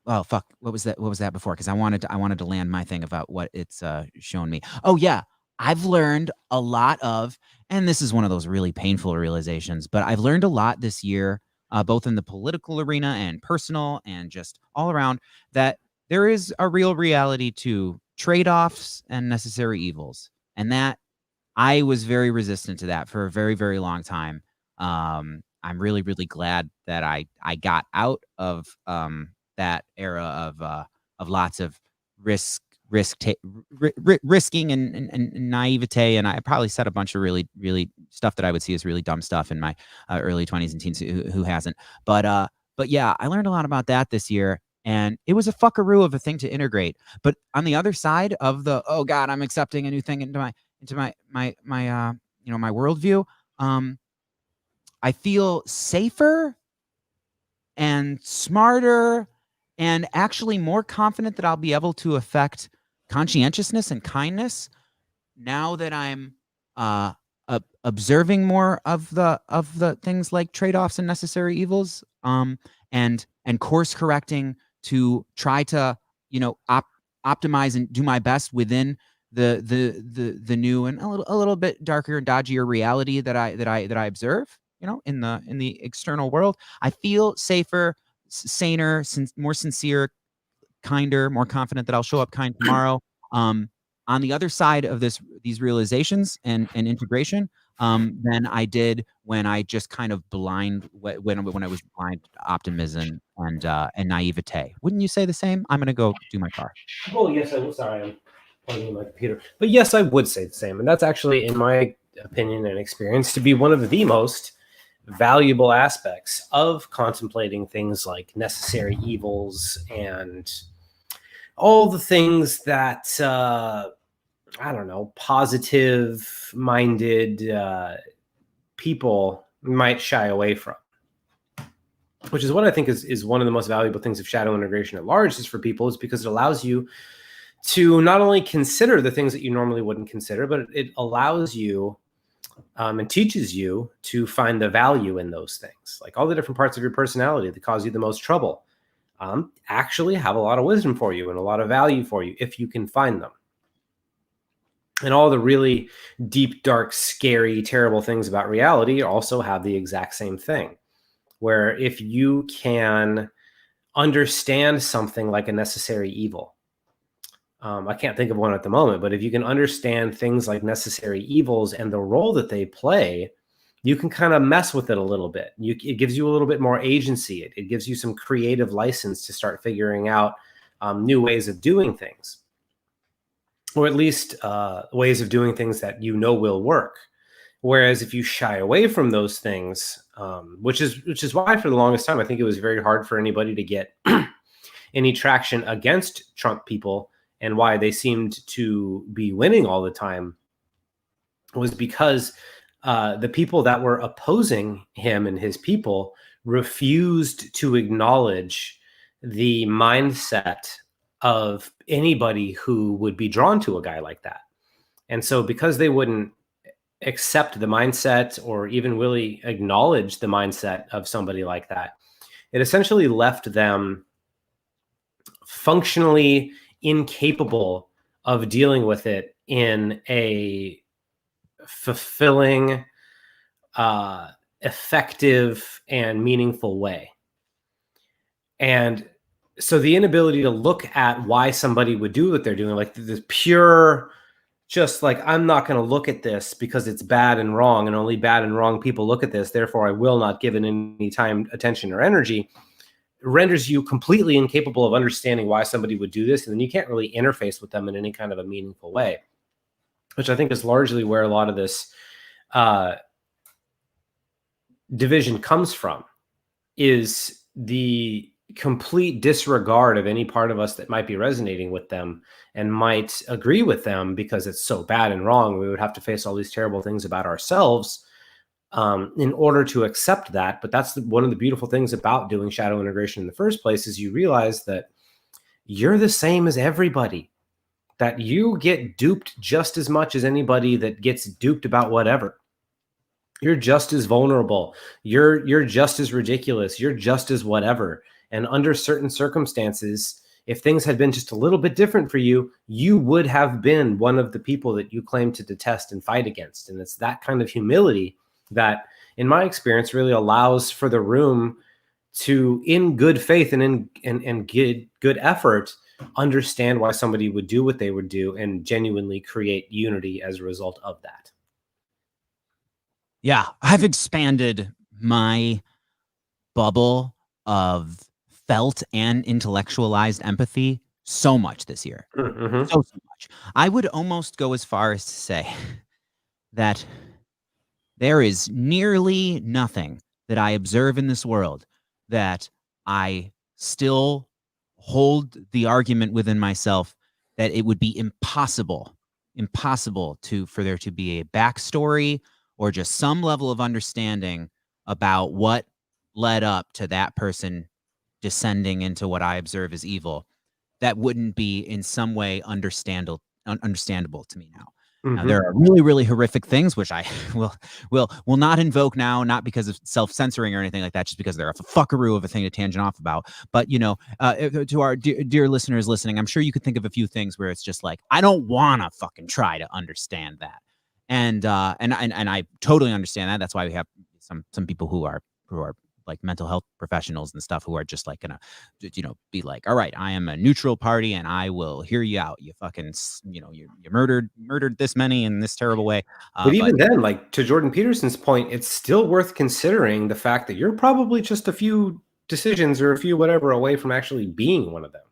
oh fuck, what was that before? Because I wanted to land my thing about what it's shown me. Oh yeah, I've learned a lot of, and this is one of those really painful realizations, but I've learned a lot this year, both in the political arena and personal and just all around, that there is a real reality to trade-offs and necessary evils. And that I was very resistant to that for a very, very long time. I'm really, really glad that I got out of that era of lots of risking and naivete. And I probably said a bunch of really, really stuff that I would see as really dumb stuff in my early 20s and teens. Who hasn't? But yeah, I learned a lot about that this year. And it was a fuckaroo of a thing to integrate. But on the other side of the, oh God, I'm accepting a new thing into my my worldview, I feel safer and smarter and actually more confident that I'll be able to affect conscientiousness and kindness now that I'm observing more of the things like trade-offs and necessary evils, and course correcting to try to optimize and do my best within the new and a little bit darker and dodgier reality that I observe, in the external world. I feel safer, saner, more sincere, kinder, more confident that I'll show up kind tomorrow. On the other side of these realizations and integration, than I did when I just kind of when I was blind to optimism and naivete. Wouldn't you say the same? I'm gonna go do my car. Well, yes, I will. Sorry, I'm plugging in my computer. But yes, I would say the same. And that's actually, in my opinion and experience, to be one of the most valuable aspects of contemplating things like necessary evils and all the things that I don't know, positive-minded people might shy away from, which is what I think is one of the most valuable things of shadow integration at large, is for people, is because it allows you to not only consider the things that you normally wouldn't consider, but it allows you and teaches you to find the value in those things. Like all the different parts of your personality that cause you the most trouble actually have a lot of wisdom for you and a lot of value for you if you can find them. And all the really deep, dark, scary, terrible things about reality also have the exact same thing, where if you can understand something like a necessary evil, I can't think of one at the moment, but if you can understand things like necessary evils and the role that they play, you can kind of mess with it a little bit. It gives you a little bit more agency. It gives you some creative license to start figuring out new ways of doing things, or at least ways of doing things that will work. Whereas if you shy away from those things, which is why for the longest time I think it was very hard for anybody to get any traction against Trump people, and why they seemed to be winning all the time, was because the people that were opposing him and his people refused to acknowledge the mindset of anybody who would be drawn to a guy like that. And so because they wouldn't accept the mindset or even really acknowledge the mindset of somebody like that, it essentially left them functionally incapable of dealing with it in a fulfilling, effective, and meaningful way. And so the inability to look at why somebody would do what they're doing, like the pure, just like, I'm not going to look at this because it's bad and wrong, and only bad and wrong people look at this, therefore I will not give it any time, attention, or energy, renders you completely incapable of understanding why somebody would do this. And then you can't really interface with them in any kind of a meaningful way, which I think is largely where a lot of this division comes from, is the complete disregard of any part of us that might be resonating with them and might agree with them because it's so bad and wrong. We would have to face all these terrible things about ourselves in order to accept that. But that's one of the beautiful things about doing shadow integration in the first place, is you realize that you're the same as everybody, that you get duped just as much as anybody that gets duped about whatever. You're just as vulnerable. You're just as ridiculous. You're just as whatever. And under certain circumstances, if things had been just a little bit different for you, you would have been one of the people that you claim to detest and fight against. And it's that kind of humility that, in my experience, really allows for the room to, in good faith and in good effort, understand why somebody would do what they would do and genuinely create unity as a result of that. Yeah, I've expanded my bubble of felt and intellectualized empathy so much this year. Mm-hmm. So much. I would almost go as far as to say that there is nearly nothing that I observe in this world that I still hold the argument within myself that it would be impossible for there to be a backstory or just some level of understanding about what led up to that person descending into what I observe as evil that wouldn't be in some way understandable to me now. Mm-hmm. Now, there are really, really horrific things which I will not invoke now, not because of self-censoring or anything like that, just because they're a fuckaroo of a thing to tangent off about. But, you know, to our dear listeners listening, I'm sure you could think of a few things where it's just like, I don't want to fucking try to understand that. And I totally understand that. That's why we have some people who are like mental health professionals and stuff who are just like gonna, you know, be like, all right, I am a neutral party and I will hear you out. You fucking, you know, you murdered this many in this terrible way. But even then, like, to Jordan Peterson's point, it's still worth considering the fact that you're probably just a few decisions or a few whatever away from actually being one of them.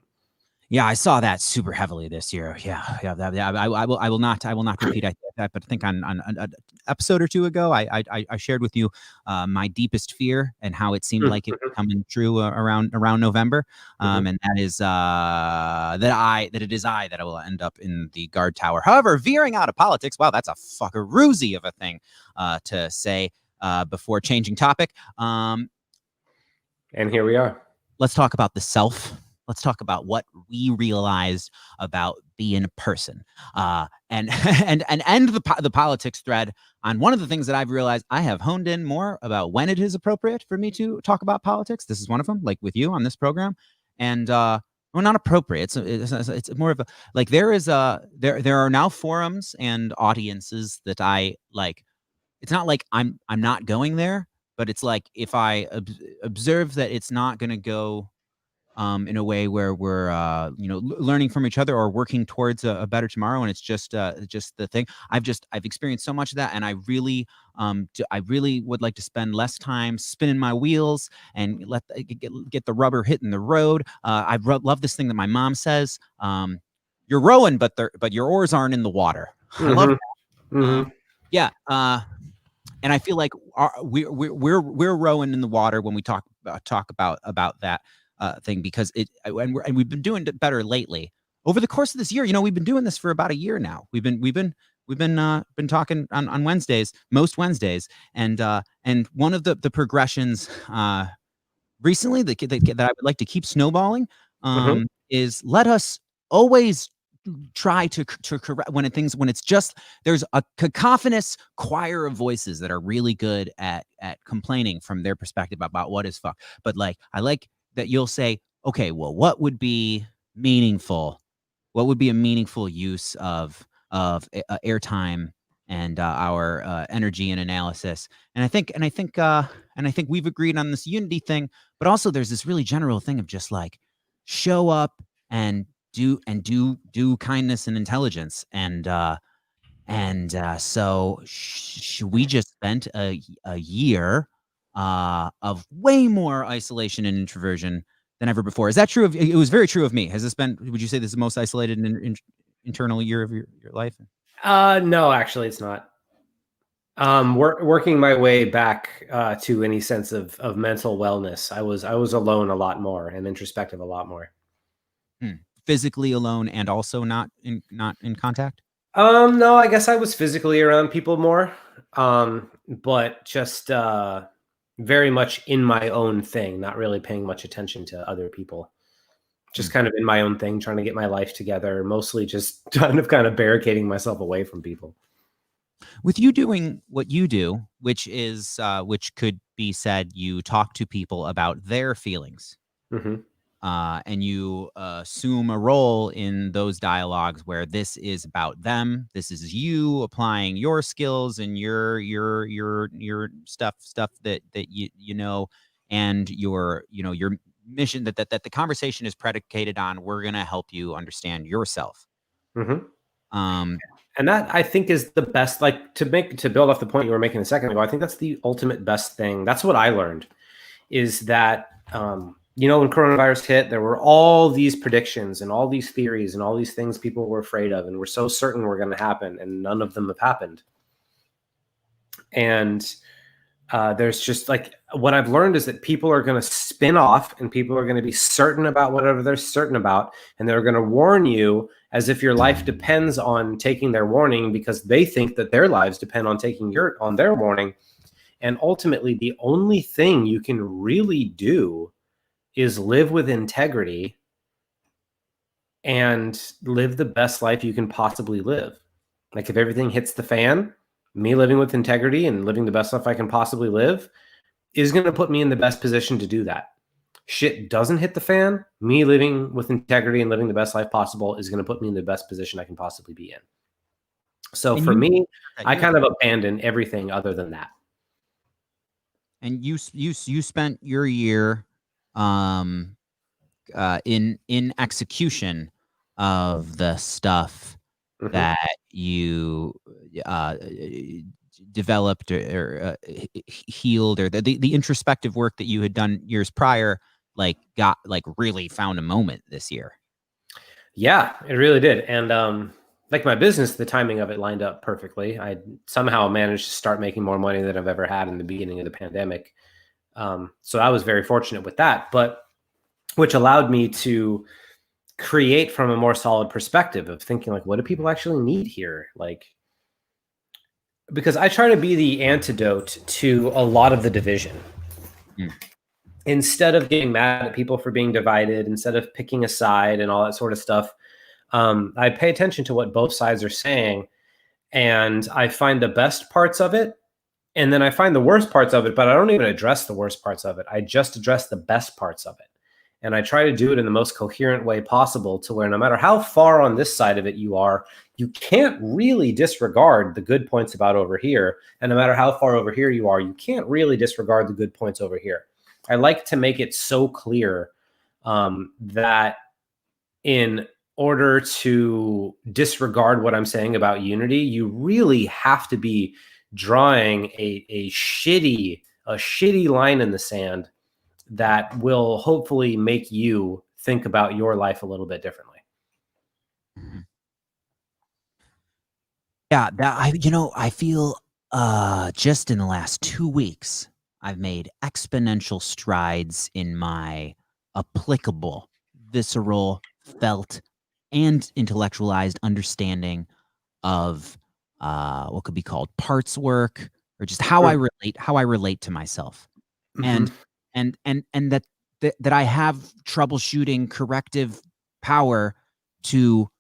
Yeah, I saw that super heavily this year. Yeah. I will not repeat that, but I think on an episode or two ago, I shared with you my deepest fear and how it seemed like it was coming true around November, and that is that it is I that I will end up in the guard tower. However, veering out of politics, wow, that's a fuckaroozy of a thing to say before changing topic. And here we are. Let's talk about the self. Let's talk about what we realized about being a person, and end the politics thread on one of the things that I've realized I have honed in more about when it is appropriate for me to talk about politics. This is one of them, like with you on this program, and well, not appropriate. It's more of a, like, there are now forums and audiences that I like. It's not like I'm not going there, but it's like if I observe that it's not going to go in a way where we're you know, learning from each other or working towards a better tomorrow, and it's just the thing. I've experienced so much of that, and I really would like to spend less time spinning my wheels and get the rubber hitting the road. I love this thing that my mom says: "You're rowing, but your oars aren't in the water." I love that. Yeah. And I feel like we're rowing in the water when we talk about that thing, because and we've been doing it better lately over the course of this year. You know, we've been doing this for about a year now. We've been talking on Wednesdays, most Wednesdays, and one of the progressions recently that I would like to keep snowballing is let us always try to correct when it's just there's a cacophonous choir of voices that are really good at complaining from their perspective about what is fuck. But like I like that you'll say, okay, well, what would be meaningful? What would be a meaningful use of airtime and our energy and analysis? And I think we've agreed on this unity thing, but also there's this really general thing of just like show up and do kindness and intelligence. So we just spent a year of way more isolation and introversion than ever before. Is that true of it? Was very true of me. Has this been, would you say this is the most isolated and internal year of your life? No, actually it's not. Working my way back to any sense of mental wellness. I was alone a lot more and introspective a lot more. Physically alone and also not in contact? No, I guess I was physically around people more. But just very much in my own thing, not really paying much attention to other people. Just kind of in my own thing, trying to get my life together, mostly just kind of barricading myself away from people. With you doing what you do, which is which could be said, you talk to people about their feelings, and you assume a role in those dialogues where this is about them. This is you applying your skills and your stuff that you know, and your mission that the conversation is predicated on. We're gonna help you understand yourself. And that I think is the best, like to build off the point you were making a second ago. I think that's the ultimate best thing. That's what I learned is that, when coronavirus hit, there were all these predictions and all these theories and all these things people were afraid of and were so certain were going to happen, and none of them have happened. And there's just like what I've learned is that people are going to spin off and people are going to be certain about whatever they're certain about. And they're going to warn you as if your life depends on taking their warning because they think that their lives depend on taking on their warning. And ultimately, the only thing you can really do is live with integrity and live the best life you can possibly live. Like if everything hits the fan, me living with integrity and living the best life I can possibly live is going to put me in the best position to do that. Shit doesn't hit the fan, me living with integrity and living the best life possible is going to put me in the best position I can possibly be in. So for me, I kind of abandon everything other than that. And you spent your year in execution of the stuff that you developed or healed, or the introspective work that you had done years prior, really found a moment this year. Yeah, it really did. And like my business, the timing of it lined up perfectly. I somehow managed to start making more money than I've ever had in the beginning of the pandemic. So I was very fortunate with that, but which allowed me to create from a more solid perspective of thinking like, what do people actually need here? Like, because I try to be the antidote to a lot of the division. Instead of getting mad at people for being divided, instead of picking a side and all that sort of stuff, I pay attention to what both sides are saying, and I find the best parts of it, and then I find the worst parts of it, but I don't even address the worst parts of it. I just address the best parts of it. And I try to do it in the most coherent way possible to where no matter how far on this side of it you are, you can't really disregard the good points about over here. And no matter how far over here you are, you can't really disregard the good points over here. I like to make it so clear that in order to disregard what I'm saying about unity, you really have to be drawing a shitty line in the sand that will hopefully make you think about your life a little bit differently. Yeah, I feel just in the last 2 weeks, I've made exponential strides in my applicable, visceral, felt, and intellectualized understanding of what could be called parts work, or just how I relate to myself. And that I have troubleshooting corrective power to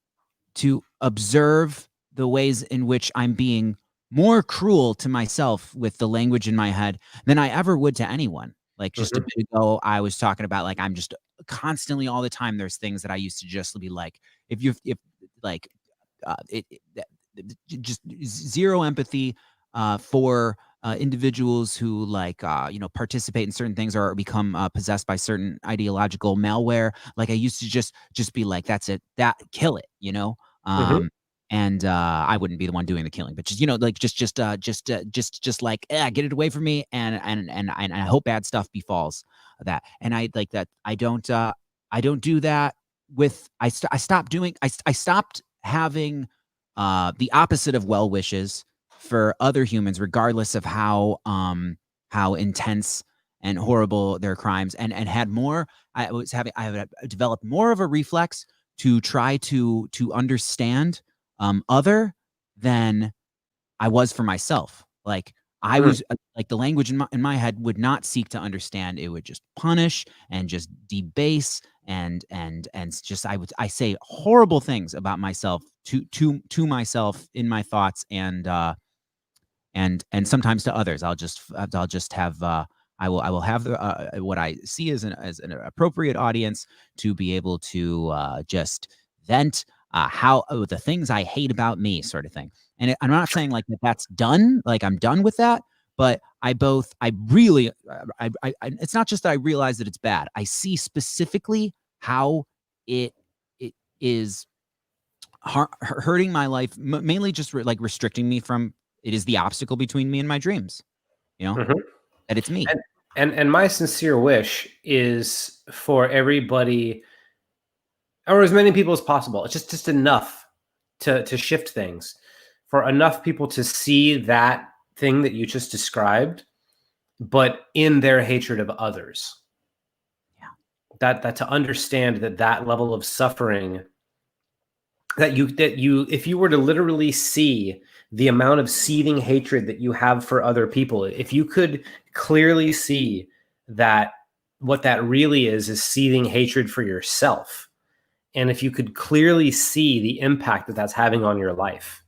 to observe the ways in which I'm being more cruel to myself with the language in my head than I ever would to anyone. Like just a bit ago, I was talking about like I'm just constantly all the time. There's things that I used to just be like, if like just zero empathy for individuals who like participate in certain things or become possessed by certain ideological malware. Like I used to just be like, that's it, that kill it, and I wouldn't be the one doing the killing, but just like just like get it away from me, and I hope bad stuff befalls that. And I like that. I don't do that with I stopped having the opposite of well wishes for other humans, regardless of how intense and horrible their crimes, and had more. I have developed more of a reflex to try to understand other than I was for myself. Like I was like the language in my head would not seek to understand. It would just punish and just debase and just I say horrible things about myself to myself in my thoughts, and sometimes to others. I'll just have I will have what I see as an appropriate audience to be able to just vent how the things I hate about me, sort of thing. And I'm not saying like that's done, like I'm done with that, but I really it's not just that I realize that it's bad. I see specifically how it is hurting my life, mainly just like restricting me from. It is the obstacle between me and my dreams, that it's me. And my sincere wish is for everybody, or as many people as possible. It's just enough to shift things, for enough people to see that thing that you just described, but in their hatred of others. Yeah. That to understand that level of suffering, that you if you were to literally see the amount of seething hatred that you have for other people, if you could clearly see that what that really is seething hatred for yourself, and if you could clearly see the impact that that's having on your life,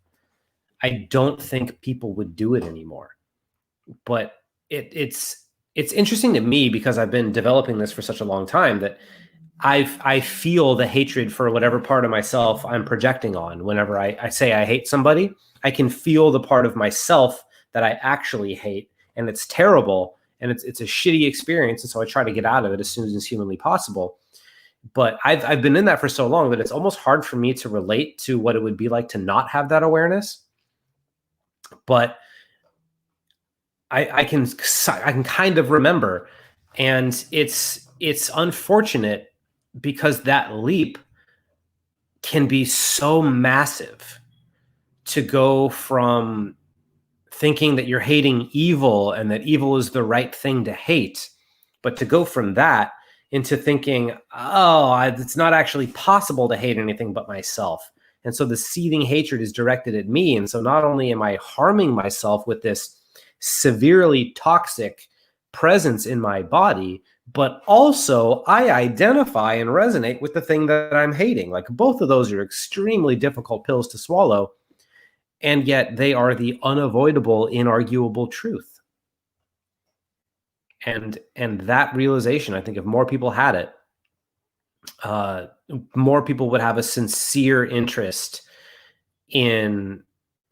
I don't think people would do it anymore. But it's interesting to me, because I've been developing this for such a long time, that I feel the hatred for whatever part of myself I'm projecting on. Whenever I say I hate somebody, I can feel the part of myself that I actually hate, and it's terrible, and it's a shitty experience, and so I try to get out of it as soon as humanly possible. But I've been in that for so long that it's almost hard for me to relate to what it would be like to not have that awareness. But I can kind of remember, and it's unfortunate, because that leap can be so massive, to go from thinking that you're hating evil and that evil is the right thing to hate, but to go from that into thinking, it's not actually possible to hate anything but myself. And so the seething hatred is directed at me. And so not only am I harming myself with this severely toxic presence in my body, but also I identify and resonate with the thing that I'm hating. Like, both of those are extremely difficult pills to swallow, and yet they are the unavoidable, inarguable truth. And that realization, I think if more people had it, more people would have a sincere interest in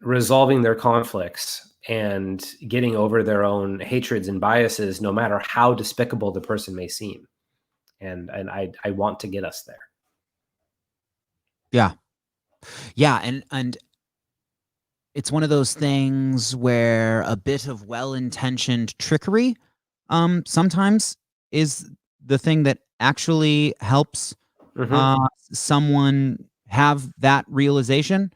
resolving their conflicts and getting over their own hatreds and biases, no matter how despicable the person may seem. And I want to get us there. Yeah. Yeah. And it's one of those things where a bit of well-intentioned trickery sometimes is the thing that actually helps someone have that realization.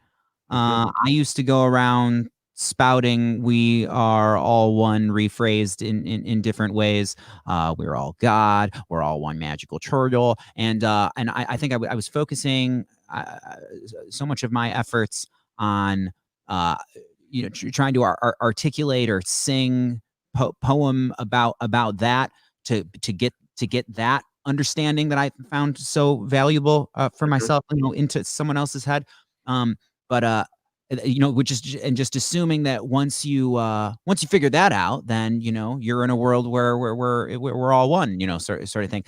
I used to go around spouting "we are all one," rephrased in different ways. We're all God. We're all one magical turtle. And I think I was focusing so much of my efforts on trying to articulate or sing poem about that to get that understanding that I found so valuable for myself, into someone else's head. But which is, and just assuming that once you figure that out, then you're in a world where we're all one, sort of thing.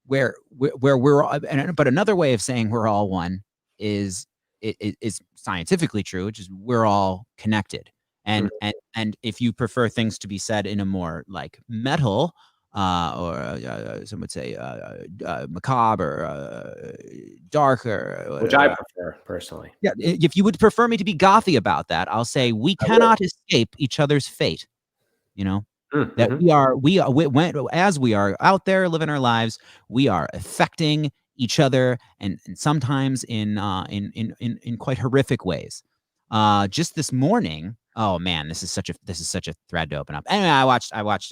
Where we're but another way of saying we're all one is is scientifically true, which is we're all connected. And if you prefer things to be said in a more like metal, or some would say macabre, darker, which I prefer personally. yeah, if you would prefer me to be gothy about that, I'll say we cannot escape each other's fate. That as we are out there living our lives, we are affecting each other, and sometimes in quite horrific ways. Just this morning, oh man, this is such a thread to open up. Anyway, I watched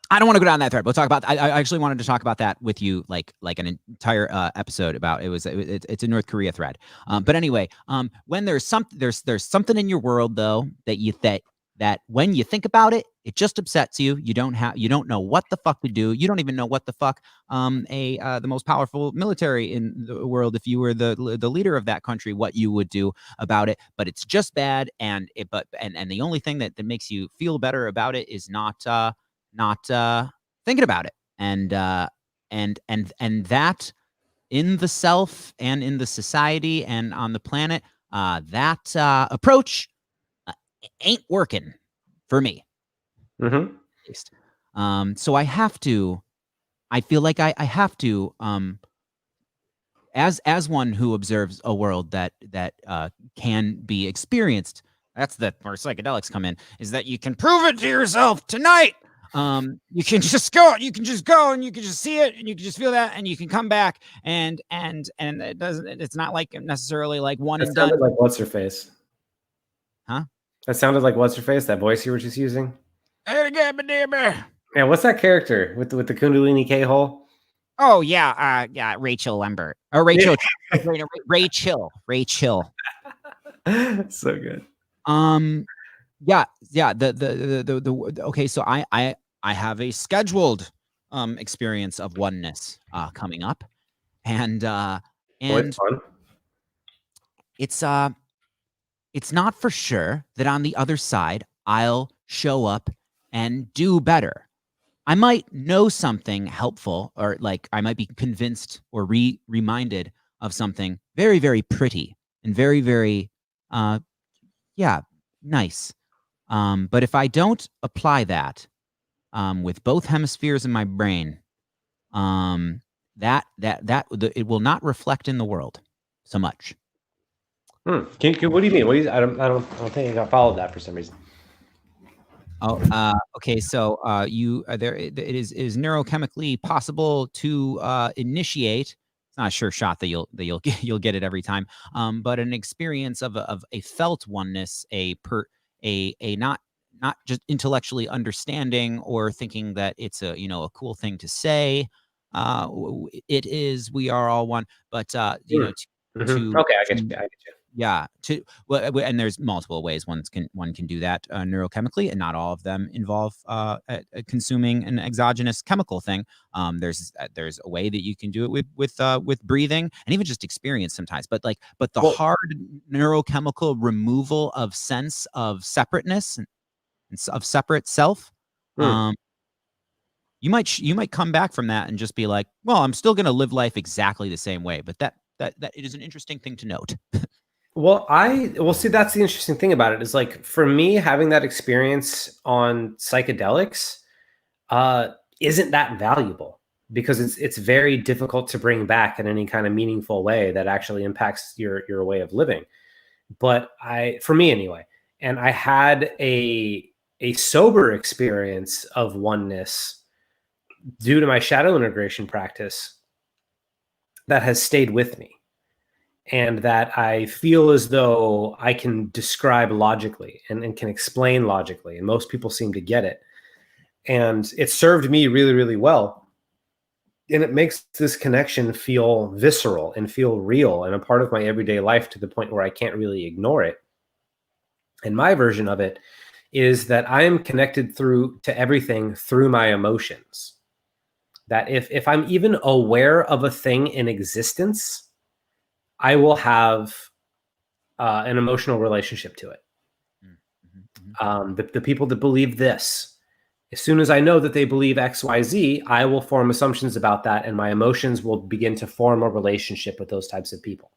I don't want to go down that thread. We'll talk about. I actually wanted to talk about that with you, like an entire episode about it. It's a North Korea thread. But anyway, when there's something in your world though that when you think about it, it just upsets you. You don't know what the fuck to do. You don't even know what the fuck the most powerful military in the world, if you were the leader of that country, what you would do about it. But it's just bad, and the only thing that makes you feel better about it is not thinking about it, and that in the self and in the society and on the planet, that approach ain't working for me. At least. So I feel like I have to, as one who observes a world that can be experienced. That's where psychedelics come in, is that you can prove it to yourself tonight. You can just go and you can just see it, and you can just feel that, and you can come back, and it's not like necessarily like one and done. Like what's her face? Huh? That sounded like what's her face, that voice you were just using. Yeah, what's that character with the Kundalini K-hole? Oh yeah, Rachel Lambert or Rachel, Rachel. So good. Yeah. Okay, so I have a scheduled experience of oneness coming up, and it's fun. It's not for sure that on the other side I'll show up and do better. I might know something helpful, or like I might be convinced or reminded of something very, very pretty and very, very nice. But if I don't apply that with both hemispheres in my brain, it will not reflect in the world so much. What do you mean? I don't think I got followed that for some reason. Oh, okay. So it is neurochemically possible to initiate. It's not a sure shot that you'll get it every time. But an experience of a felt oneness, a not just intellectually understanding or thinking that it's a cool thing to say. It is, we are all one, but okay, I get you. Yeah, and there's multiple ways one can do that neurochemically, and not all of them involve consuming an exogenous chemical thing. There's a way that you can do it with breathing and even just experience sometimes. But the hard neurochemical removal of sense of separateness and of separate self. You might come back from that and just be like, well, I'm still going to live life exactly the same way. But that it is an interesting thing to note. Well, see, that's the interesting thing about it, is like, for me, having that experience on psychedelics isn't that valuable, because it's very difficult to bring back in any kind of meaningful way that actually impacts your way of living. But for me anyway, and I had a sober experience of oneness due to my shadow integration practice that has stayed with me, and that I feel as though I can describe logically and can explain logically. And most people seem to get it. And it served me really, really well. And it makes this connection feel visceral and feel real and a part of my everyday life, to the point where I can't really ignore it. And my version of it is that I am connected to everything through my emotions. that if I'm even aware of a thing in existence, I will have an emotional relationship to it. The people that believe this, as soon as I know that they believe X, Y, Z, I will form assumptions about that, and my emotions will begin to form a relationship with those types of people.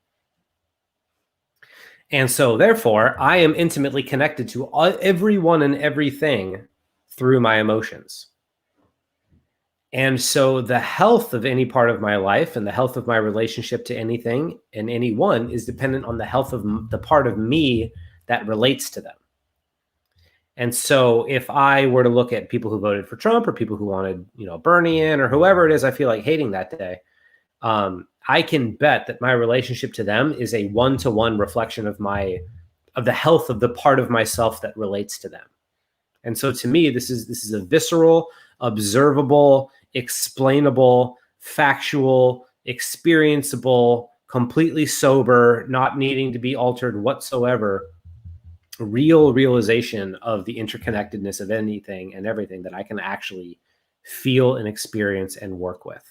And so, therefore, I am intimately connected to everyone and everything through my emotions. And so the health of any part of my life and the health of my relationship to anything and anyone is dependent on the health of the part of me that relates to them. And so if I were to look at people who voted for Trump or people who wanted, Bernie in or whoever it is I feel like hating that day, I can bet that my relationship to them is a one-to-one reflection of the health of the part of myself that relates to them. And so to me, this is a visceral, observable, explainable, factual, experienceable, completely sober, not needing to be altered whatsoever, real realization of the interconnectedness of anything and everything that I can actually feel and experience and work with.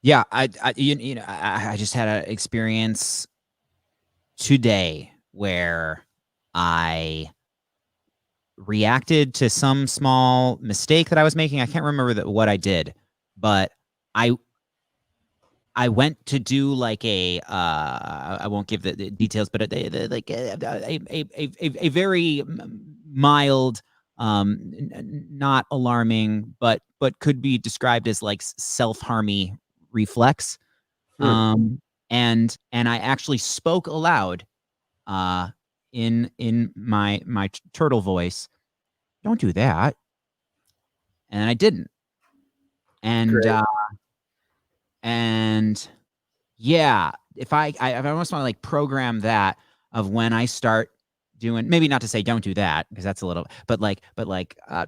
Yeah, I just had an experience today where I reacted to some small mistake that I was making. I can't remember what I did, but I went to do like I won't give the details, but like a very mild, not alarming, but could be described as like self-harmy reflex. And I actually spoke aloud in my turtle voice, "Don't do that," and I didn't. And Great. and yeah, if I almost want to like program that of when I start doing, maybe not to say don't do that because that's a little, but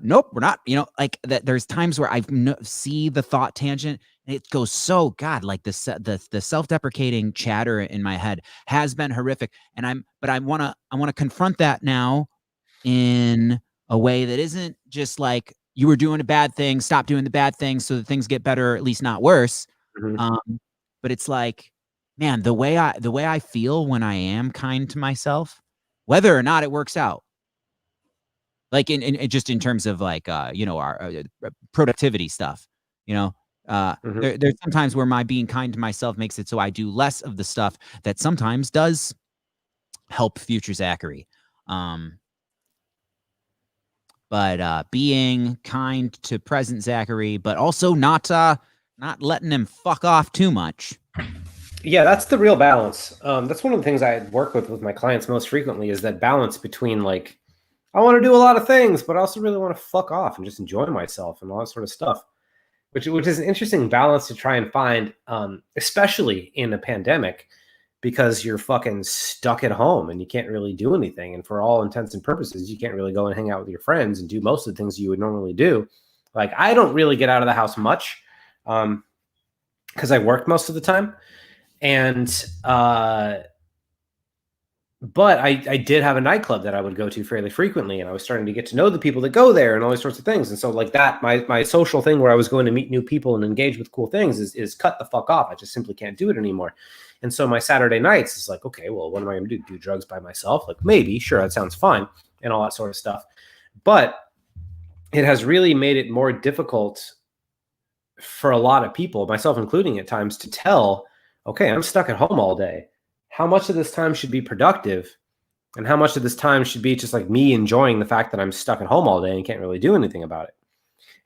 nope, we're not, like that. There's times where I see the thought tangent and it goes so God, like the self-deprecating chatter in my head has been horrific, and I want to confront that now in a way that isn't just like you were doing a bad thing, stop doing the bad things so that things get better, or at least not worse. But it's like, man, the way I feel when I am kind to myself, whether or not it works out, like in just in terms of like our productivity stuff, there's sometimes where my being kind to myself makes it so I do less of the stuff that sometimes does help future Zakery. But being kind to present Zakery, but also not letting him fuck off too much. Yeah, that's the real balance. That's one of the things I work with my clients most frequently is that balance between like, I want to do a lot of things, but I also really want to fuck off and just enjoy myself and all that sort of stuff, which is an interesting balance to try and find, especially in a pandemic, because you're fucking stuck at home and you can't really do anything. And for all intents and purposes, you can't really go and hang out with your friends and do most of the things you would normally do. Like I don't really get out of the house much because I work most of the time. And but I did have a nightclub that I would go to fairly frequently, and I was starting to get to know the people that go there and all these sorts of things. And so like that, my social thing where I was going to meet new people and engage with cool things is cut the fuck off. I just simply can't do it anymore. And so my Saturday nights is like, okay, well, what am I going to do? Do drugs by myself? Like maybe, sure, that sounds fine, and all that sort of stuff. But it has really made it more difficult for a lot of people, myself including at times, to tell, okay, I'm stuck at home all day. How much of this time should be productive and how much of this time should be just like me enjoying the fact that I'm stuck at home all day and can't really do anything about it?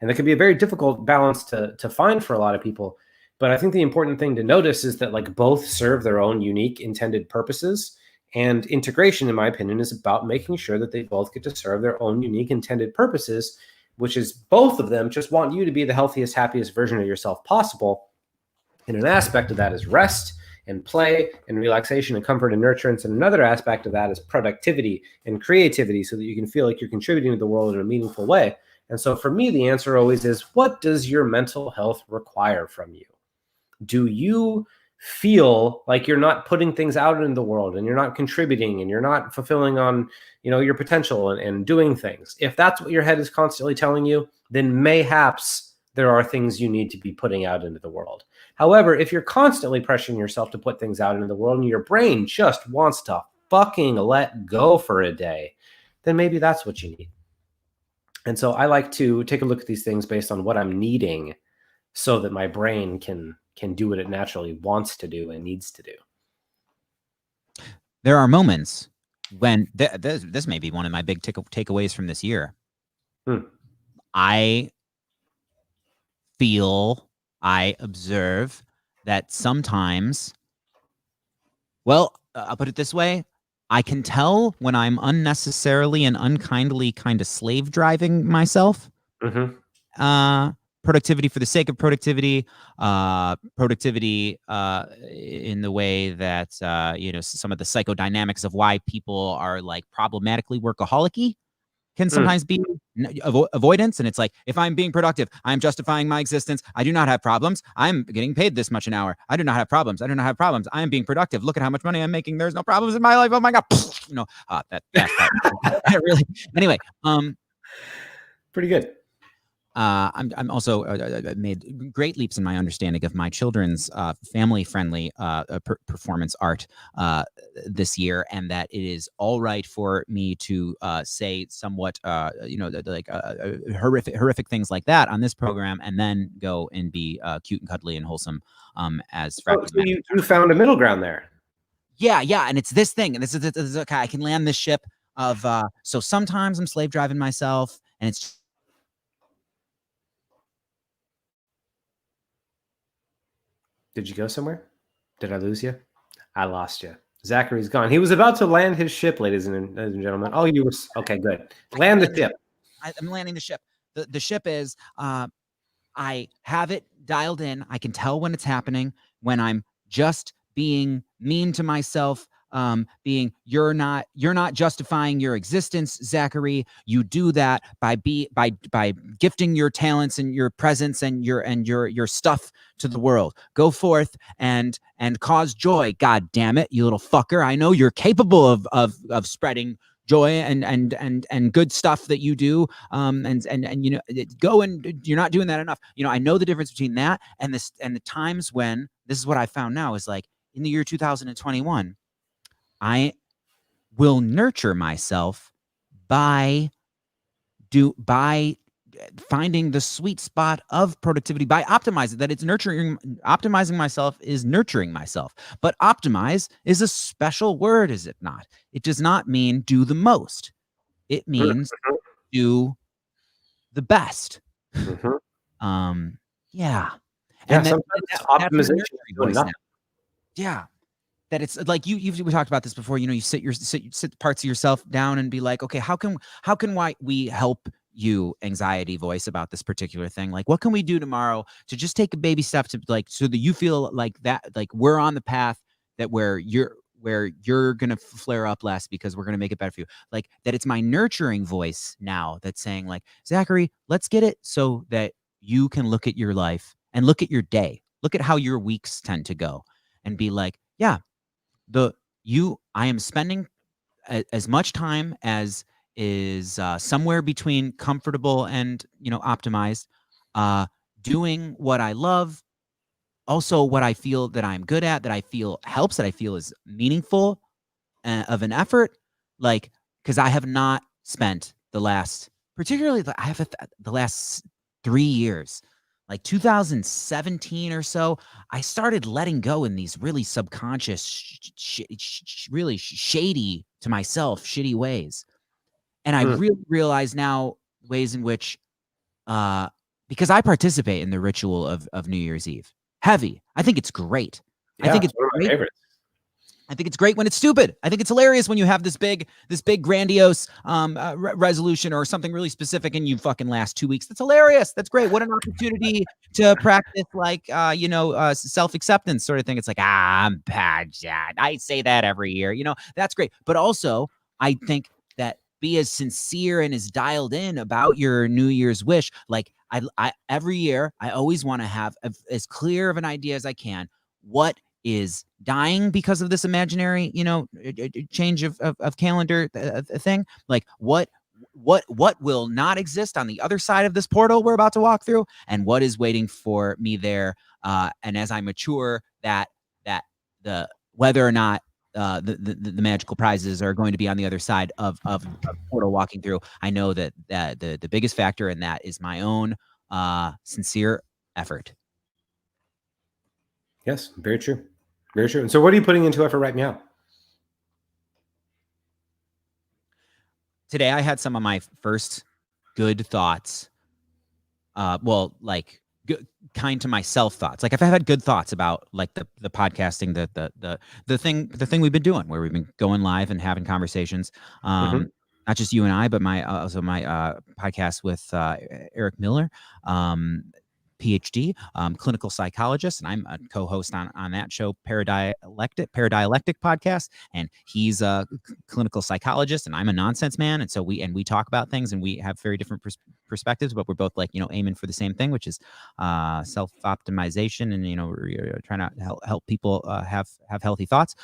And that can be a very difficult balance to find for a lot of people. But I think the important thing to notice is that like both serve their own unique intended purposes, and integration, in my opinion, is about making sure that they both get to serve their own unique intended purposes, which is both of them just want you to be the healthiest, happiest version of yourself possible. And an aspect of that is rest and play and relaxation and comfort and nurturance. And another aspect of that is productivity and creativity so that you can feel like you're contributing to the world in a meaningful way. And so for me, the answer always is, what does your mental health require from you? Do you feel like you're not putting things out in the world and you're not contributing and you're not fulfilling on, your potential and doing things, if that's what your head is constantly telling you, then mayhaps there are things you need to be putting out into the world. However, if you're constantly pressuring yourself to put things out into the world and your brain just wants to fucking let go for a day, then maybe that's what you need. And so I like to take a look at these things based on what I'm needing so that my brain can do what it naturally wants to do and needs to do. There are moments when this may be one of my big takeaways from this year. I observe that sometimes, well, I'll put it this way. I can tell when I'm unnecessarily and unkindly kind of slave driving myself. Productivity for the sake of productivity, productivity in the way that, some of the psychodynamics of why people are like problematically workaholic-y can sometimes be avoidance. And it's like, if I'm being productive, I'm justifying my existence. I do not have problems. I'm getting paid this much an hour. I do not have problems. I do not have problems. I am being productive. Look at how much money I'm making. There's no problems in my life. Oh my God. That really, anyway, pretty good. I'm also made great leaps in my understanding of my children's family-friendly performance art this year, and that it is all right for me to say somewhat, horrific things like that on this program, and then go and be cute and cuddly and wholesome as. So you found a middle ground there. Yeah, and it's this thing, and this is okay. I can land this ship of so sometimes I'm slave driving myself, and it's. Did you go somewhere? Did I lose you? I lost you. Zakery's gone. He was about to land his ship, ladies and gentlemen. Oh, you were okay. Good. Land the ship. I'm landing the ship. The ship is. I have it dialed in. I can tell when it's happening. When I'm just being mean to myself. You're not justifying your existence, Zakery. You do that by gifting your talents and your presence and your stuff to the world. Go forth and cause joy. God damn it, you little fucker! I know you're capable of spreading joy and good stuff that you do. Go and you're not doing that enough. I know the difference between that and this and the times when this is what I found now is like in the year 2021. I will nurture myself by finding the sweet spot of productivity, by optimizing that. It's nurturing. Optimizing myself is nurturing myself. But optimize is a special word, is it not? It does not mean do the most. It means do the best. Yeah. And sometimes optimization is enough. Yeah. That it's like we talked about this before. You sit parts of yourself down and be like, okay, how can we help you, anxiety voice, about this particular thing? Like, what can we do tomorrow to just take a baby step to like so that you feel like that, like we're on the path that where you're gonna flare up less because we're gonna make it better for you. Like that, it's my nurturing voice now that's saying like, Zakery, let's get it so that you can look at your life and look at your day, look at how your weeks tend to go, and be like, yeah. I am spending as much time as is somewhere between comfortable and optimized, doing what I love, also what I feel that I'm good at, that I feel helps, that I feel is meaningful of an effort, like because I have not spent the last 3 years. Like 2017 or so, I started letting go in these really subconscious, really shady to myself, shitty ways. And I really realize now ways in which, because I participate in the ritual of New Year's Eve. Heavy. I think it's great. Yeah, I think it's one of my favorites. I think it's great when it's stupid. I think it's hilarious when you have this big grandiose resolution or something really specific and you fucking last 2 weeks. That's hilarious. That's great. What an opportunity to practice self-acceptance sort of thing. It's like, I'm bad. I say that every year. That's great. But also, I think that be as sincere and as dialed in about your New Year's wish. Like I every year, I always want to have as clear of an idea as I can. What is dying because of this imaginary, change of calendar thing. Like what will not exist on the other side of this portal we're about to walk through, and what is waiting for me there. And as I mature, that the whether or not the magical prizes are going to be on the other side of portal walking through, I know that the biggest factor in that is my own sincere effort. Yes, very true. Very true. And so what are you putting into effort right now? Today I had some of my first good thoughts. Kind to myself thoughts. Like, if I've had good thoughts about like the podcasting, the thing we've been doing, where we've been going live and having conversations. Not just you and I, but my podcast with Eric Miller, PhD, clinical psychologist, and I'm a co-host on that show, Paradialectic podcast, and he's a clinical psychologist, and I'm a nonsense man, and so we talk about things, and we have very different perspectives, but we're both like aiming for the same thing, which is self-optimization, and we're trying to help people have healthy thoughts.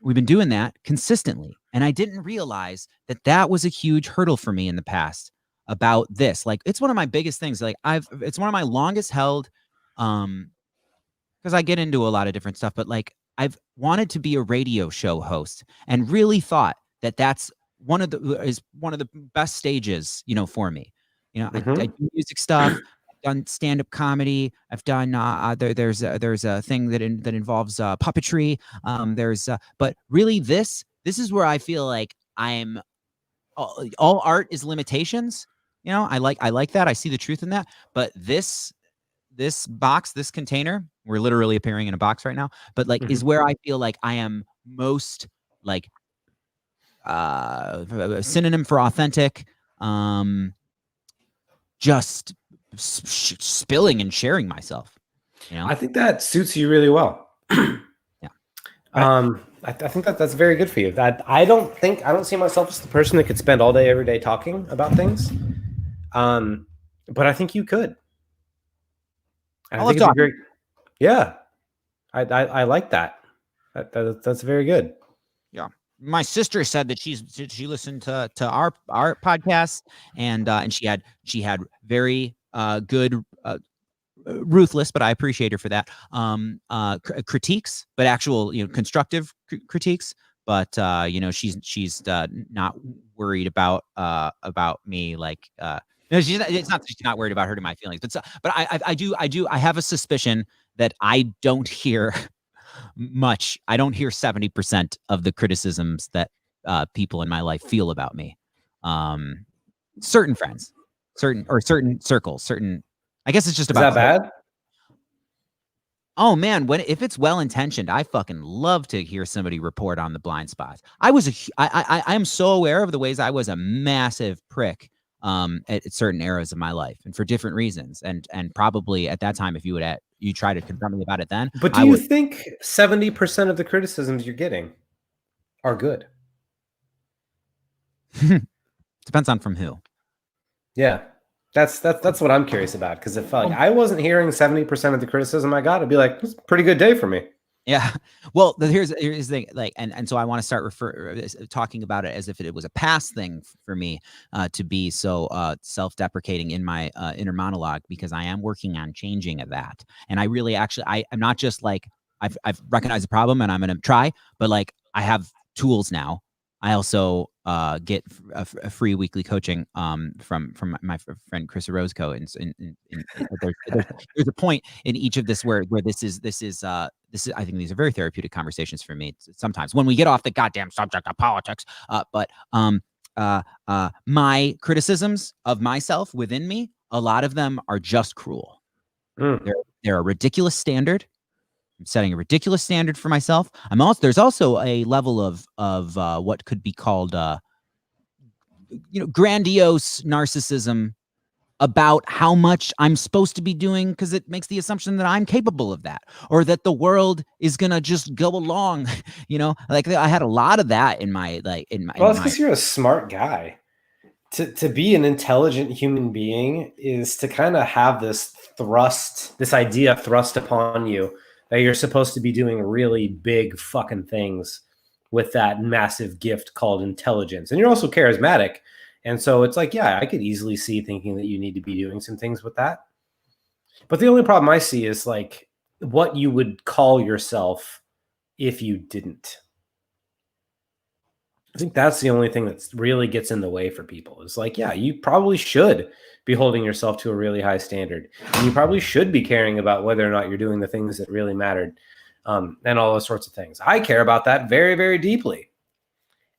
We've been doing that consistently, and I didn't realize that was a huge hurdle for me in the past about this. Like, it's one of my biggest things. Like, it's one of my longest held, because I get into a lot of different stuff, but like, I've wanted to be a radio show host, and really thought that's one of the best stages, I do music stuff. I've done stand-up comedy. I've done there's a thing that involves puppetry. But really this is where I feel like I'm all art is limitations. I like that. I see the truth in that. But this box, this container, we're literally appearing in a box right now, but like is where I feel like I am most like a synonym for authentic, just spilling and sharing myself. I think that suits you really well. Yeah. I think that's very good for you. I don't see myself as the person that could spend all day every day talking about things. But I think you could. I think it'd be great. Yeah. I like that. That's very good. Yeah. My sister said that she listened to our podcast, and she had very good, ruthless, but I appreciate her for that, critiques, but actual constructive critiques. But she's not worried about me, like no, it's not that she's not worried about hurting my feelings, but I have a suspicion that I don't hear much. I don't hear 70% of the criticisms that people in my life feel about me. Certain friends, certain circles, I guess it's just about. Is that bad? Oh man, if it's well intentioned, I fucking love to hear somebody report on the blind spots. I am so aware of the ways I was a massive prick at certain eras of my life, and for different reasons, and probably at that time, if you try to confront me about it then. But do you think 70% of the criticisms you're getting are good? Depends on from who. Yeah. That's what I'm curious about, because if I wasn't hearing 70% of the criticism I got, I'd be like, it's a pretty good day for me. Yeah. Well, here's the thing, like, and so I want to start talking about it as if it was a past thing for me to be so self-deprecating in my inner monologue, because I am working on changing that. And I really I'm not just like I've recognized the problem and I'm going to try, but like I have tools now. I also get a free weekly coaching from my friend Chris Orozco, and there's a point in each of this where this is I think these are very therapeutic conversations for me sometimes when we get off the goddamn subject of politics. But my criticisms of myself within me, a lot of them are just cruel. They're a ridiculous standard. I'm setting a ridiculous standard for myself. There's also a level of what could be called grandiose narcissism about how much I'm supposed to be doing, because it makes the assumption that I'm capable of that, or that the world is gonna just go along. Like I had a lot of that in my Well, it's because you're a smart guy. To be an intelligent human being is to kind of have this idea thrust upon you that you're supposed to be doing really big fucking things with that massive gift called intelligence. And you're also charismatic. And so it's like, yeah, I could easily see thinking that you need to be doing some things with that. But the only problem I see is like what you would call yourself if you didn't. I think that's the only thing that really gets in the way for people. It's like, yeah, you probably should be holding yourself to a really high standard. And you probably should be caring about whether or not you're doing the things that really mattered, and all those sorts of things. I care about that very, very deeply.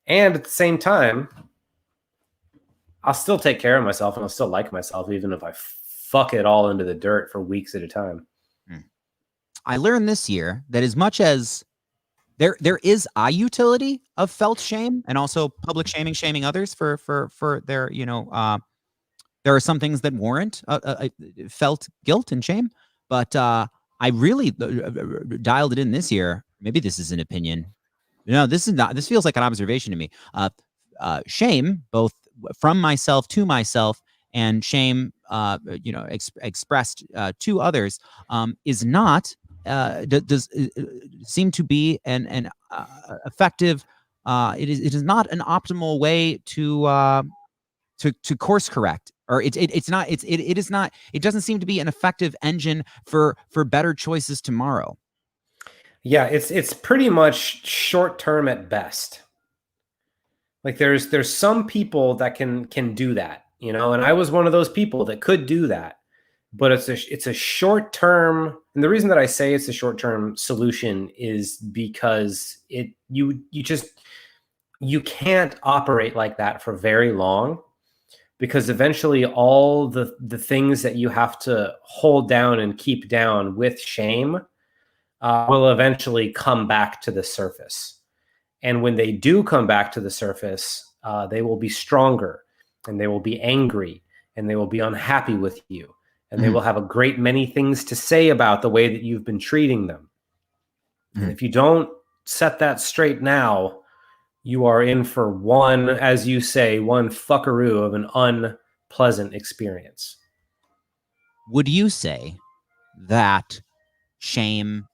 And at the same time, I'll still take care of myself and I'll still like myself, even if I fuck it all into the dirt for weeks at a time. I learned this year that as much as there is a utility of felt shame and also public shaming others for their, there are some things that warrant felt guilt and shame. But I really dialed it in this year. Maybe this is an opinion. No, this is not. This feels like an observation to me. Shame, both from myself to myself, and shame, expressed to others, is not does seem to be an effective. It is not an optimal way to course correct, or it is not. It doesn't seem to be an effective engine for better choices tomorrow. Yeah, it's pretty much short term at best. Like there's some people that can do that, and I was one of those people that could do that. But it's a short term, and the reason that I say it's a short term solution is because you can't operate like that for very long, because eventually all the things that you have to hold down and keep down with shame will eventually come back to the surface. And when they do come back to the surface, they will be stronger, and they will be angry, and they will be unhappy with you. And they will have a great many things to say about the way that you've been treating them. And if you don't set that straight now, you are in for one, as you say, one fuckaroo of an unpleasant experience. Would you say that shame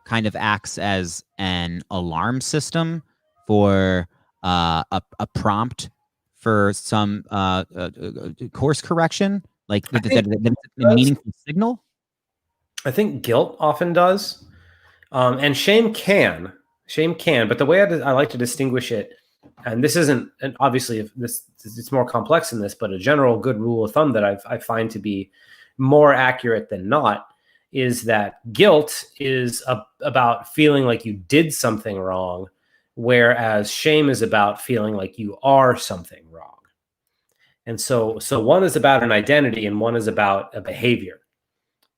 kind of acts as an alarm system for a prompt for some course correction? Like the meaningful signal? I think guilt often does. And shame can, but the way I like to distinguish it, and this isn't, and obviously it's more complex than this, but a general good rule of thumb that I find to be more accurate than not is that guilt is about feeling like you did something wrong, whereas shame is about feeling like you are something wrong. And so one is about an identity and one is about a behavior.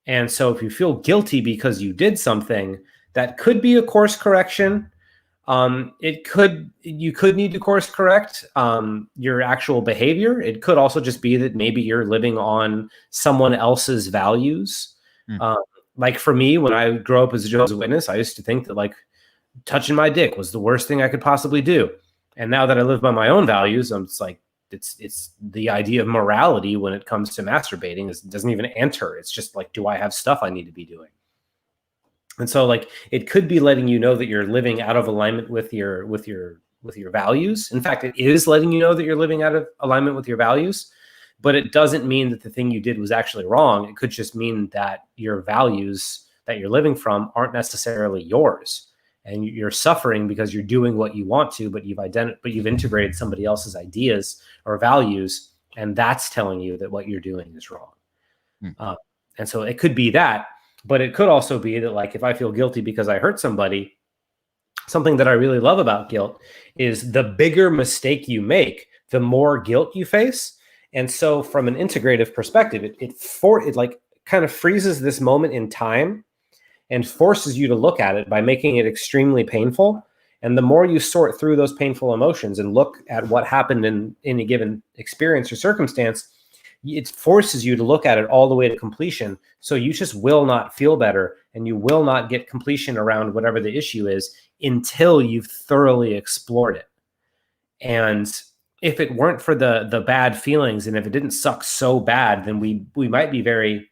And so if you feel guilty because you did something, that could be a course correction. You could need to course correct your actual behavior. It could also just be that maybe you're living on someone else's values. Like for me, when I grew up as a Jehovah's Witness, I used to think that like touching my dick was the worst thing I could possibly do. And now that I live by my own values, I'm just like, it's the idea of morality when it comes to masturbating doesn't even enter. It's just like, do I have stuff I need to be doing? And so like, it could be letting you know that you're living out of alignment with your values. In fact, it is letting you know that you're living out of alignment with your values, but it doesn't mean that the thing you did was actually wrong. It could just mean that your values that you're living from aren't necessarily yours. And you're suffering because you're doing what you want to, but you've integrated somebody else's ideas or values, and that's telling you that what you're doing is wrong. And so it could be that, but it could also be that like if I feel guilty because I hurt somebody, something that I really love about guilt is the bigger mistake you make, the more guilt you face. And so from an integrative perspective, it like kind of freezes this moment in time and forces you to look at it by making it extremely painful. And the more you sort through those painful emotions and look at what happened in a given experience or circumstance, it forces you to look at it all the way to completion. So you just will not feel better, and you will not get completion around whatever the issue is until you've thoroughly explored it. And if it weren't for the bad feelings, and if it didn't suck so bad, then we might be very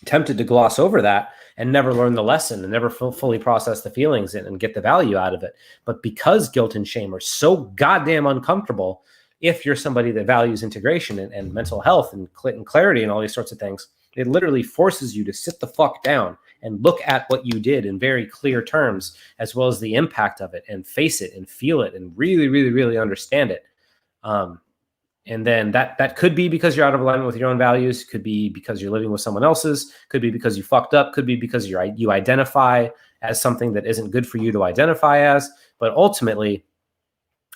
tempted to gloss over that and never learn the lesson and never fully process the feelings and get the value out of it. But because guilt and shame are so goddamn uncomfortable, if you're somebody that values integration and mental health and clarity and all these sorts of things, it literally forces you to sit the fuck down and look at what you did in very clear terms, as well as the impact of it, and face it and feel it and really, really, really understand it. And then that could be because you're out of alignment with your own values, could be because you're living with someone else's, could be because you fucked up, could be because you identify as something that isn't good for you to identify as. But ultimately,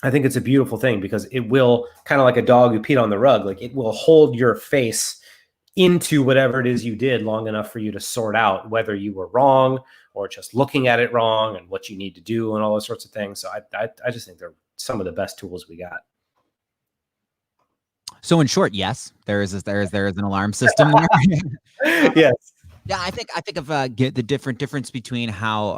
I think it's a beautiful thing, because it will, kind of like a dog who peed on the rug, like it will hold your face into whatever it is you did long enough for you to sort out whether you were wrong or just looking at it wrong and what you need to do and all those sorts of things. So I just think they're some of the best tools we got. So in short, yes, there is an alarm system there. Yes. Yeah, I think of the difference between how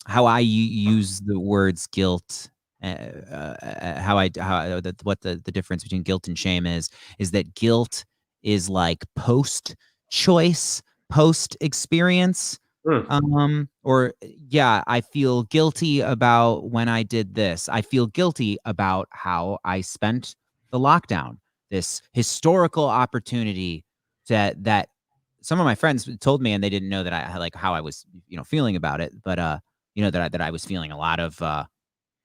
I use the words guilt, what the difference between guilt and shame is that guilt is like post-choice, post-experience. I feel guilty about when I did this. I feel guilty about how I spent the lockdown, this historical opportunity that some of my friends told me, and they didn't know that I like how I was, feeling about it, but that I was feeling a lot of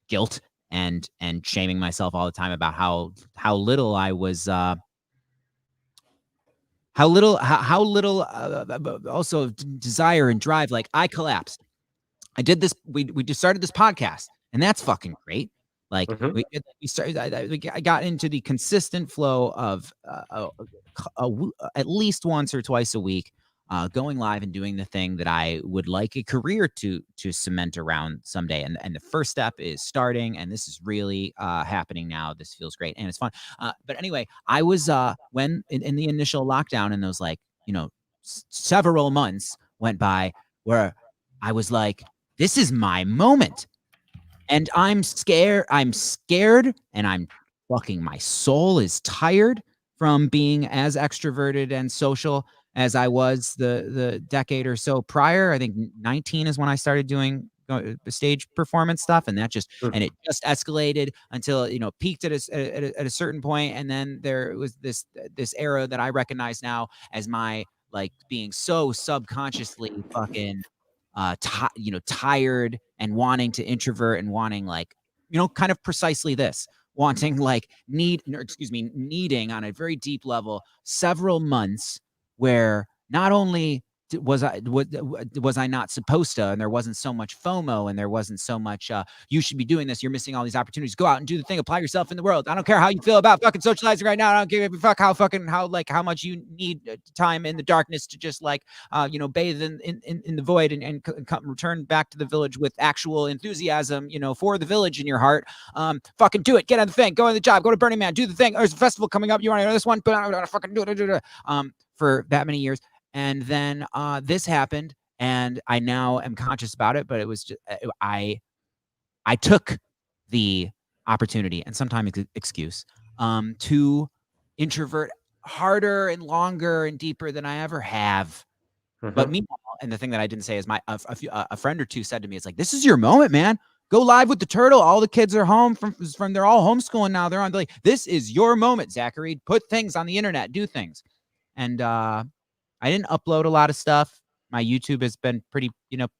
guilt and shaming myself all the time about how little I was how little also desire and drive. Like, I collapsed. I did this. We just started this podcast, and that's fucking great. Like, we started. I got into the consistent flow of at least once or twice a week, going live and doing the thing that I would like a career to cement around someday. And the first step is starting, and this is really happening now. This feels great and it's fun. But anyway, I was when in the initial lockdown, and those several months went by where I was like, this is my moment. And I'm scared, and my soul is tired from being as extroverted and social as I was the decade or so prior. I think 19 is when I started doing stage performance stuff, and that just and it just escalated until peaked at a certain point, and then there was this era that I recognize now as my being so subconsciously fucking tired and wanting to introvert and wanting kind of precisely this, wanting needing on a very deep level several months where not only was I not supposed to, and there wasn't so much FOMO, and there wasn't so much you should be doing this, you're missing all these opportunities, go out and do the thing, apply yourself in the world. I don't care how you feel about fucking socializing right now. I don't give a fuck how much you need time in the darkness to just bathe in the void and return back to the village with actual enthusiasm for the village in your heart. Fucking do it, get on the thing, go on the job, go to Burning Man, do the thing. There's a festival coming up, you want to know this one, but I'm gonna fucking do it. For that many years. And then this happened, and I now am conscious about it. But it was just I took the opportunity and sometimes excuse to introvert harder and longer and deeper than I ever have. But meanwhile, and the thing that I didn't say is a friend or two said to me, "It's like, this is your moment, man. Go live with the turtle. All the kids are home from they're all homeschooling now. They're on this is your moment, Zakery. Put things on the internet, do things." And I didn't upload a lot of stuff. My YouTube has been pretty, but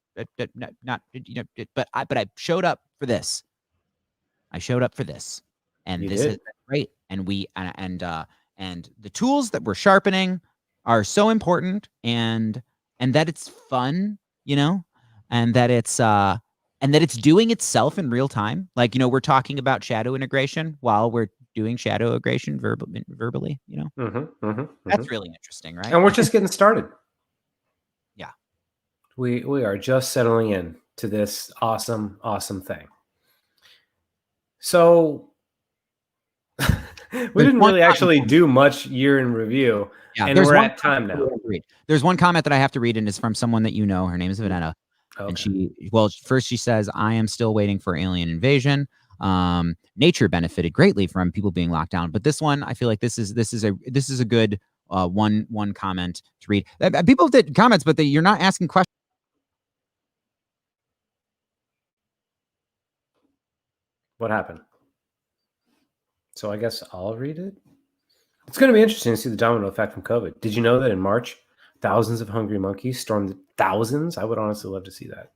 I showed up for this. And this is great. And and the tools that we're sharpening are so important, and that it's fun, and that it's doing itself in real time. We're talking about shadow integration while we're doing shadow integration verbally, That's really interesting, right? And we're just getting started. Yeah. We are just settling in to this awesome thing. So we didn't really actually do much year in review, and we're at time now. There's one comment that I have to read, and it's from someone that her name is Vanetta. Okay. And first she says, "I am still waiting for alien invasion. Nature benefited greatly from people being locked down." But this one, I feel like this is a good one comment to read. People did comments, but you're not asking questions. What happened? So I guess I'll read it. It's going to be interesting to see the domino effect from COVID. Did you know that in March, thousands of hungry monkeys stormed thousands? I would honestly love to see that.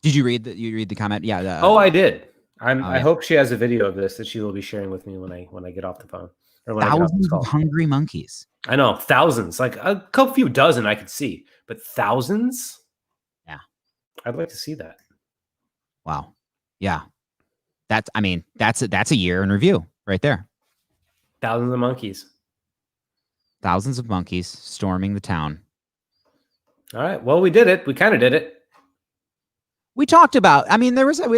Did you read the comment? Yeah. I did. I yeah. hope she has a video of this that she will be sharing with me when I get off the phone or when thousands I get off this call. of hungry monkeys. I know, thousands. Like a couple few dozen I could see, but thousands? Yeah. I'd like to see that. Wow. Yeah. That's a year in review right there. Thousands of monkeys. Thousands of monkeys storming the town. All right. Well, we did it. We kind of did it. We talked about. I mean, there was a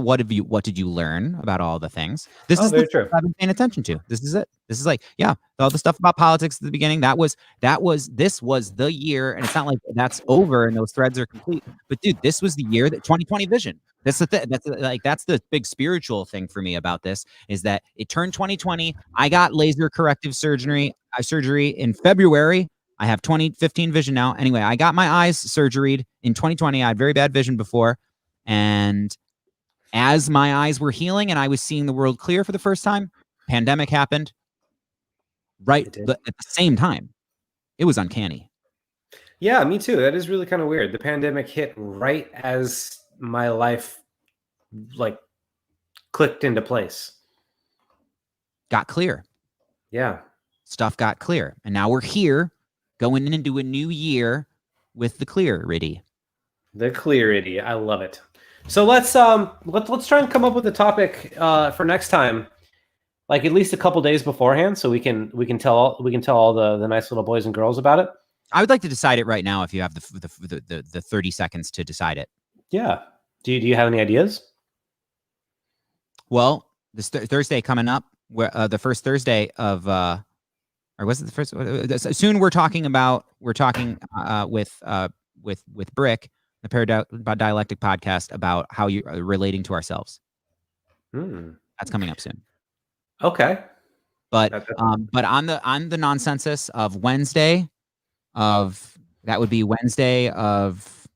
what did you learn about all the things? This is very the true. stuff I've been paying attention to. This is it. This is like, yeah, all the stuff about politics at the beginning. This was the year, and it's not like that's over and those threads are complete. But dude, this was the year that 2020 vision. That's the thing. That's the big spiritual thing for me about this is that it turned 2020. I got laser corrective surgery in February. I have 20/15 vision now. Anyway, I got my eyes surgeried in 2020. I had very bad vision before. And as my eyes were healing and I was seeing the world clear for the first time, pandemic happened right at the same time. It was uncanny. Yeah, me too. That is really kind of weird. The pandemic hit right as my life like clicked into place. Got clear. Yeah. Stuff got clear. And now we're here going into a new year with the clarity. The clarity. I love it. So let's try and come up with a topic for next time, like at least a couple days beforehand, so we can tell all the nice little boys and girls about it. I would like to decide it right now if you have the 30 seconds to decide it. Yeah. Do you have any ideas? Well, this Thursday coming up, where the first Thursday of or was it the first? Soon we're talking with Brick, the Paradialectic podcast, about how you are relating to ourselves. That's coming up soon. Okay. But on the nonsensus of Wednesday that would be Wednesday of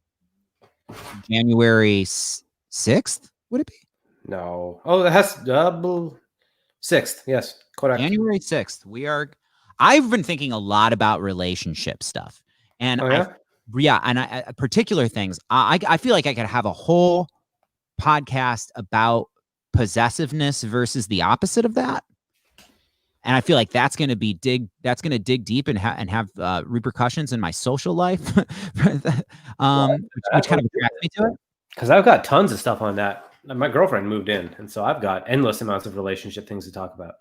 January 6th, would it be? No. Oh, that has 6th. Yes, correct. January 6th. I've been thinking a lot about relationship stuff, and particular things. I feel like I could have a whole podcast about possessiveness versus the opposite of that, and I feel like that's going to dig deep and have repercussions in my social life, which kind of attracts me to it. Because I've got tons of stuff on that. My girlfriend moved in, and so I've got endless amounts of relationship things to talk about.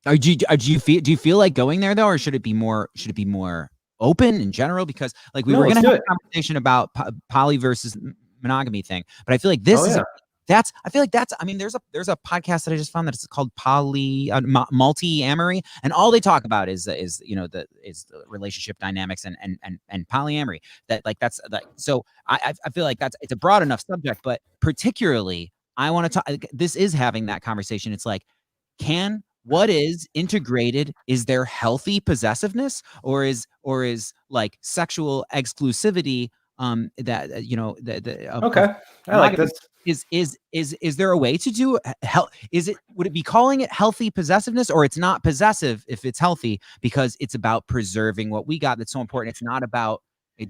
Do you feel like going there though, or should it be more open in general? Because like we were going to have a conversation about poly versus monogamy thing, but I feel like this is I mean, there's a podcast that I just found that it's called multi-amory, and all they talk about is the relationship dynamics and polyamory. So I feel like it's a broad enough subject, but particularly I want to talk. This is having that conversation. It's like, what is integrated? Is there healthy possessiveness, or is like sexual exclusivity? Okay, I like this. Is there a way to do would it be calling it healthy possessiveness, or it's not possessive if it's healthy because it's about preserving what we got that's so important? It's not about I'm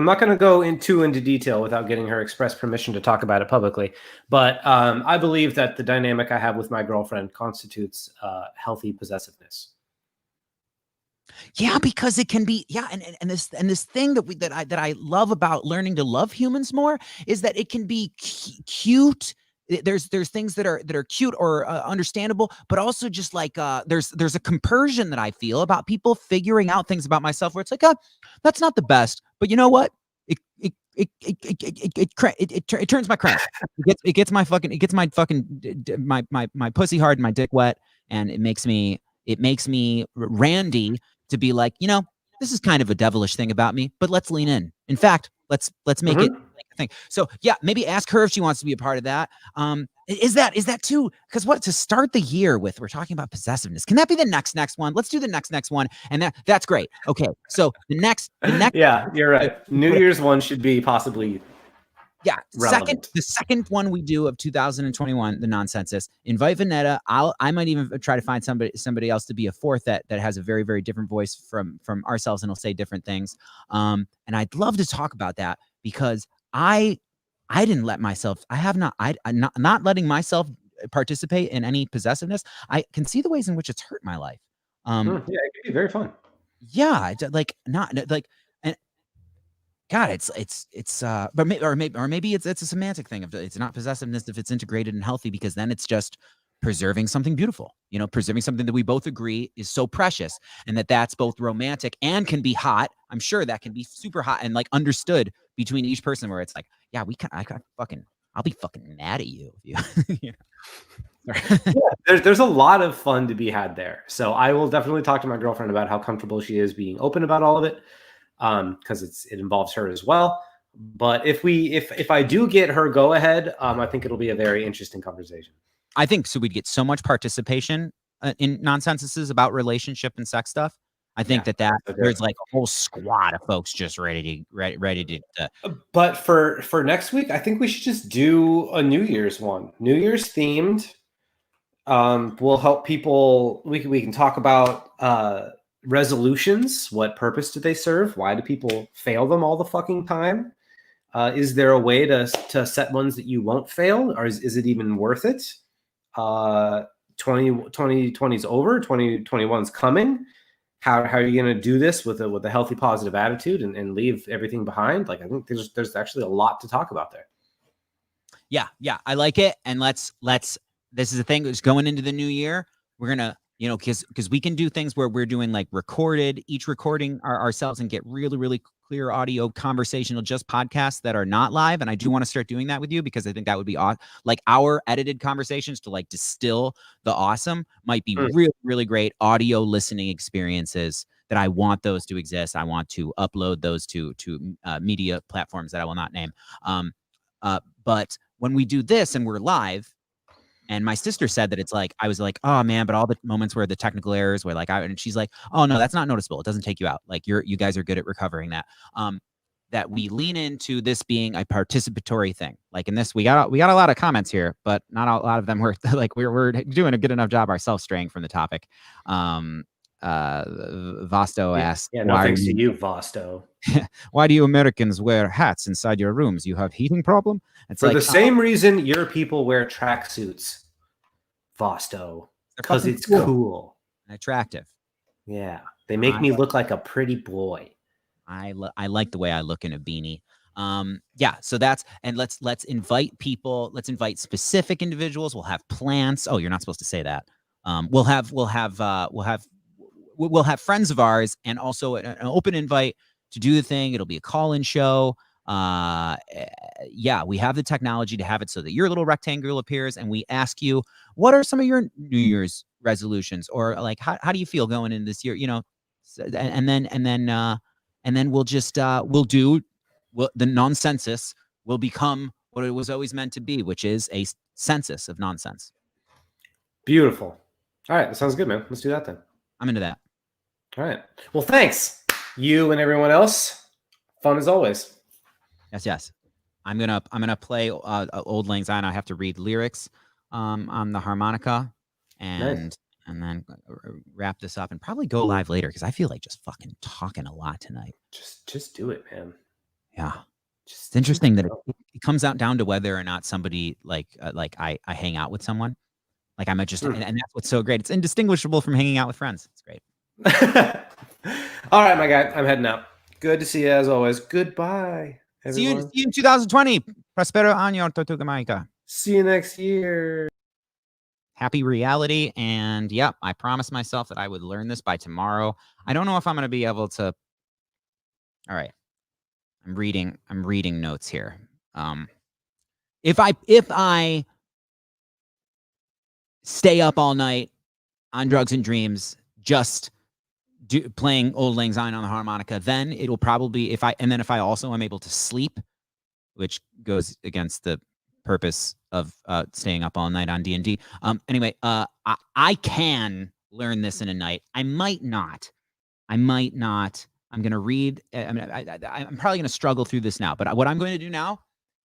not going to go into detail without getting her express permission to talk about it publicly, but I believe that the dynamic I have with my girlfriend constitutes healthy possessiveness. Yeah, because it can be, and this thing that I love about learning to love humans more is that it can be cute. There's things that are cute or understandable, but also just like there's a compersion that I feel about people figuring out things about myself where it's like, that's not the best, but you know what? It turns my crank. It gets my pussy hard and my dick wet, and it makes me randy to be like, this is kind of a devilish thing about me, but let's lean in. In fact, let's make it like thing. So yeah, maybe ask her if she wants to be a part of that. Is that too? Because what to start the year with? We're talking about possessiveness. Can that be the next one? Let's do the next one, and that's great. Okay, so the next. Yeah, you're right. New Year's one should be possibly. Yeah, relevant. the second one we do of 2021, the non-census. Invite Vanetta. I might even try to find somebody else to be a fourth that has a very, very different voice from ourselves and will say different things. And I'd love to talk about that because I didn't let myself. I have not. Not letting myself participate in any possessiveness. I can see the ways in which it's hurt my life. Yeah, it could be very fun. Yeah, like not like. God, but maybe it's a semantic thing. It's not possessiveness if it's integrated and healthy, because then it's just preserving something beautiful. Preserving something that we both agree is so precious, and that's both romantic and can be hot. I'm sure that can be super hot and like understood between each person, where it's like, yeah, I'll be fucking mad at you if you. Yeah, there's a lot of fun to be had there. So I will definitely talk to my girlfriend about how comfortable she is being open about all of it. Because it involves her as well. But if I do get her go ahead, I think it'll be a very interesting conversation. I think so. We'd get so much participation in nonsenses about relationship and sex stuff. I think that there's like a whole squad of folks just ready to. But for next week, I think we should just do a New Year's one, New Year's themed. We'll help people. We can talk about resolutions. What purpose do they serve? Why do people fail them all the fucking time? Is there a way to set ones that you won't fail, or is it even worth it? 2020 is over. 2021 is coming. How are you going to do this with a healthy, positive attitude and leave everything behind? Like, I think there's actually a lot to talk about there. Yeah, I like it. And let's. This is the thing. Is going into the new year, we're gonna. Because we can do things where we're doing like each recording ourselves and get really, really clear audio conversational, just podcasts that are not live. And I do want to start doing that with you, because I think that would be awesome. Like our edited conversations to like distill the awesome might be really, really great audio listening experiences that I want those to exist. I want to upload those to media platforms that I will not name. But when we do this and we're live, and my sister said that it's like, I was like, oh man, but all the moments where the technical errors were like, and she's like, oh no, that's not noticeable. It doesn't take you out. Like you guys are good at recovering that. That we lean into this being a participatory thing. Like in this, we got a lot of comments here, but not a lot of them were like, we're doing a good enough job ourselves straying from the topic. Vosto asked, no thanks to you, Vosto. Why do you Americans wear hats inside your rooms? You have heating problem? It's for the same reason your people wear tracksuits, Vosto, because it's cool and attractive. Yeah, they make me look like a pretty boy. I like the way I look in a beanie. Yeah, so let's invite people. Let's invite specific individuals. We'll have plants. Oh, you're not supposed to say that. We'll have friends of ours, and also an open invite to do the thing. It'll be a call-in show. Yeah, we have the technology to have it so that your little rectangle appears, and we ask you, what are some of your New Year's resolutions, or like how do you feel going in this year? And then we'll just the non-census will become what it was always meant to be, which is a census of nonsense. Beautiful. All right, that sounds good, man. Let's do that then. I'm into that. All right. Well, thanks, you and everyone else. Fun as always. Yes. I'm gonna play Old Lang Syne. I have to read lyrics on the harmonica, and then wrap this up and probably go live later, because I feel like just fucking talking a lot tonight. Just do it, man. Yeah. It's interesting that it comes out down to whether or not somebody like I hang out with someone. Like I'm just and that's what's so great. It's indistinguishable from hanging out with friends. It's great. All right, my guy. I'm heading out. Good to see you as always. Goodbye, everyone. See you in 2020. Prospero año, Tortuga Mágica. See you next year. Happy reality. And yeah, I promised myself that I would learn this by tomorrow. I don't know if I'm going to be able to. All right. I'm reading notes here. If I stay up all night on drugs and dreams, just playing Old Lang Syne on the harmonica, then it'll probably, if I also am able to sleep which goes against the purpose of staying up all night on D&D. Anyway, I can learn this in a night. I might not. I'm going to read. I'm probably going to struggle through this now. But what I'm going to do now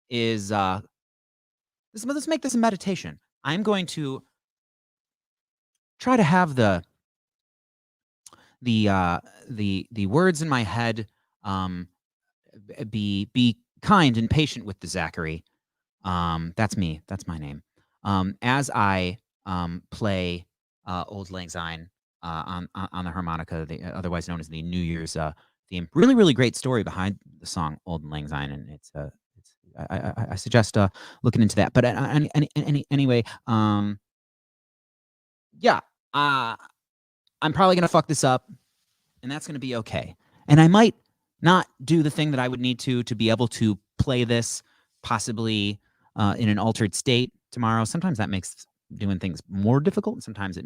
is let's make this a meditation. I'm going to try to have the words in my head be kind and patient with the Zakery. That's me. That's my name. As I play Old Lang Syne on the harmonica, otherwise known as the New Year's theme. Really, really great story behind the song Old Lang Syne, and I suggest looking into that. But anyway, yeah, I'm probably gonna fuck this up, and that's gonna be okay. And I might not do the thing that I would need to be able to play this possibly in an altered state tomorrow. Sometimes that makes doing things more difficult. Sometimes it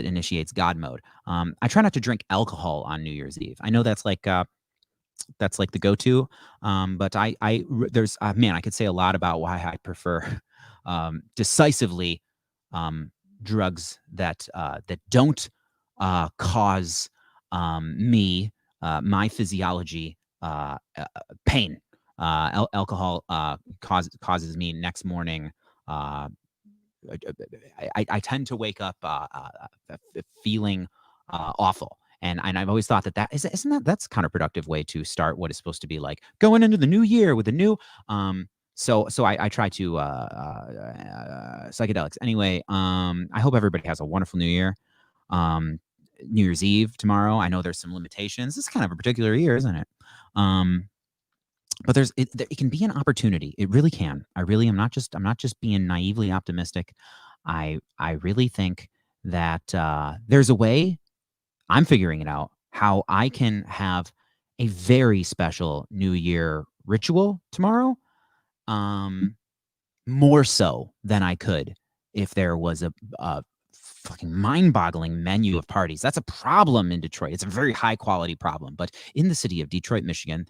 initiates God mode. I try not to drink alcohol on New Year's Eve. I know that's like the go-to, but there's man, I could say a lot about why I prefer decisively drugs that don't cause me my physiology pain. Alcohol causes me next morning. I tend to wake up feeling awful. And I've always thought that's counterproductive way to start what is supposed to be like going into the new year with a new so I try to psychedelics. Anyway, I hope everybody has a wonderful new year. New Year's Eve tomorrow. I know there's some limitations. This is kind of a particular year, isn't it? But it can be an opportunity. It really can. I'm not just being naively optimistic. I really think that there's a way. I'm figuring it out how I can have a very special New Year ritual tomorrow. More so than I could if there was a fucking mind-boggling menu of parties. That's a problem in Detroit. It's a very high-quality problem. But in the city of Detroit, Michigan,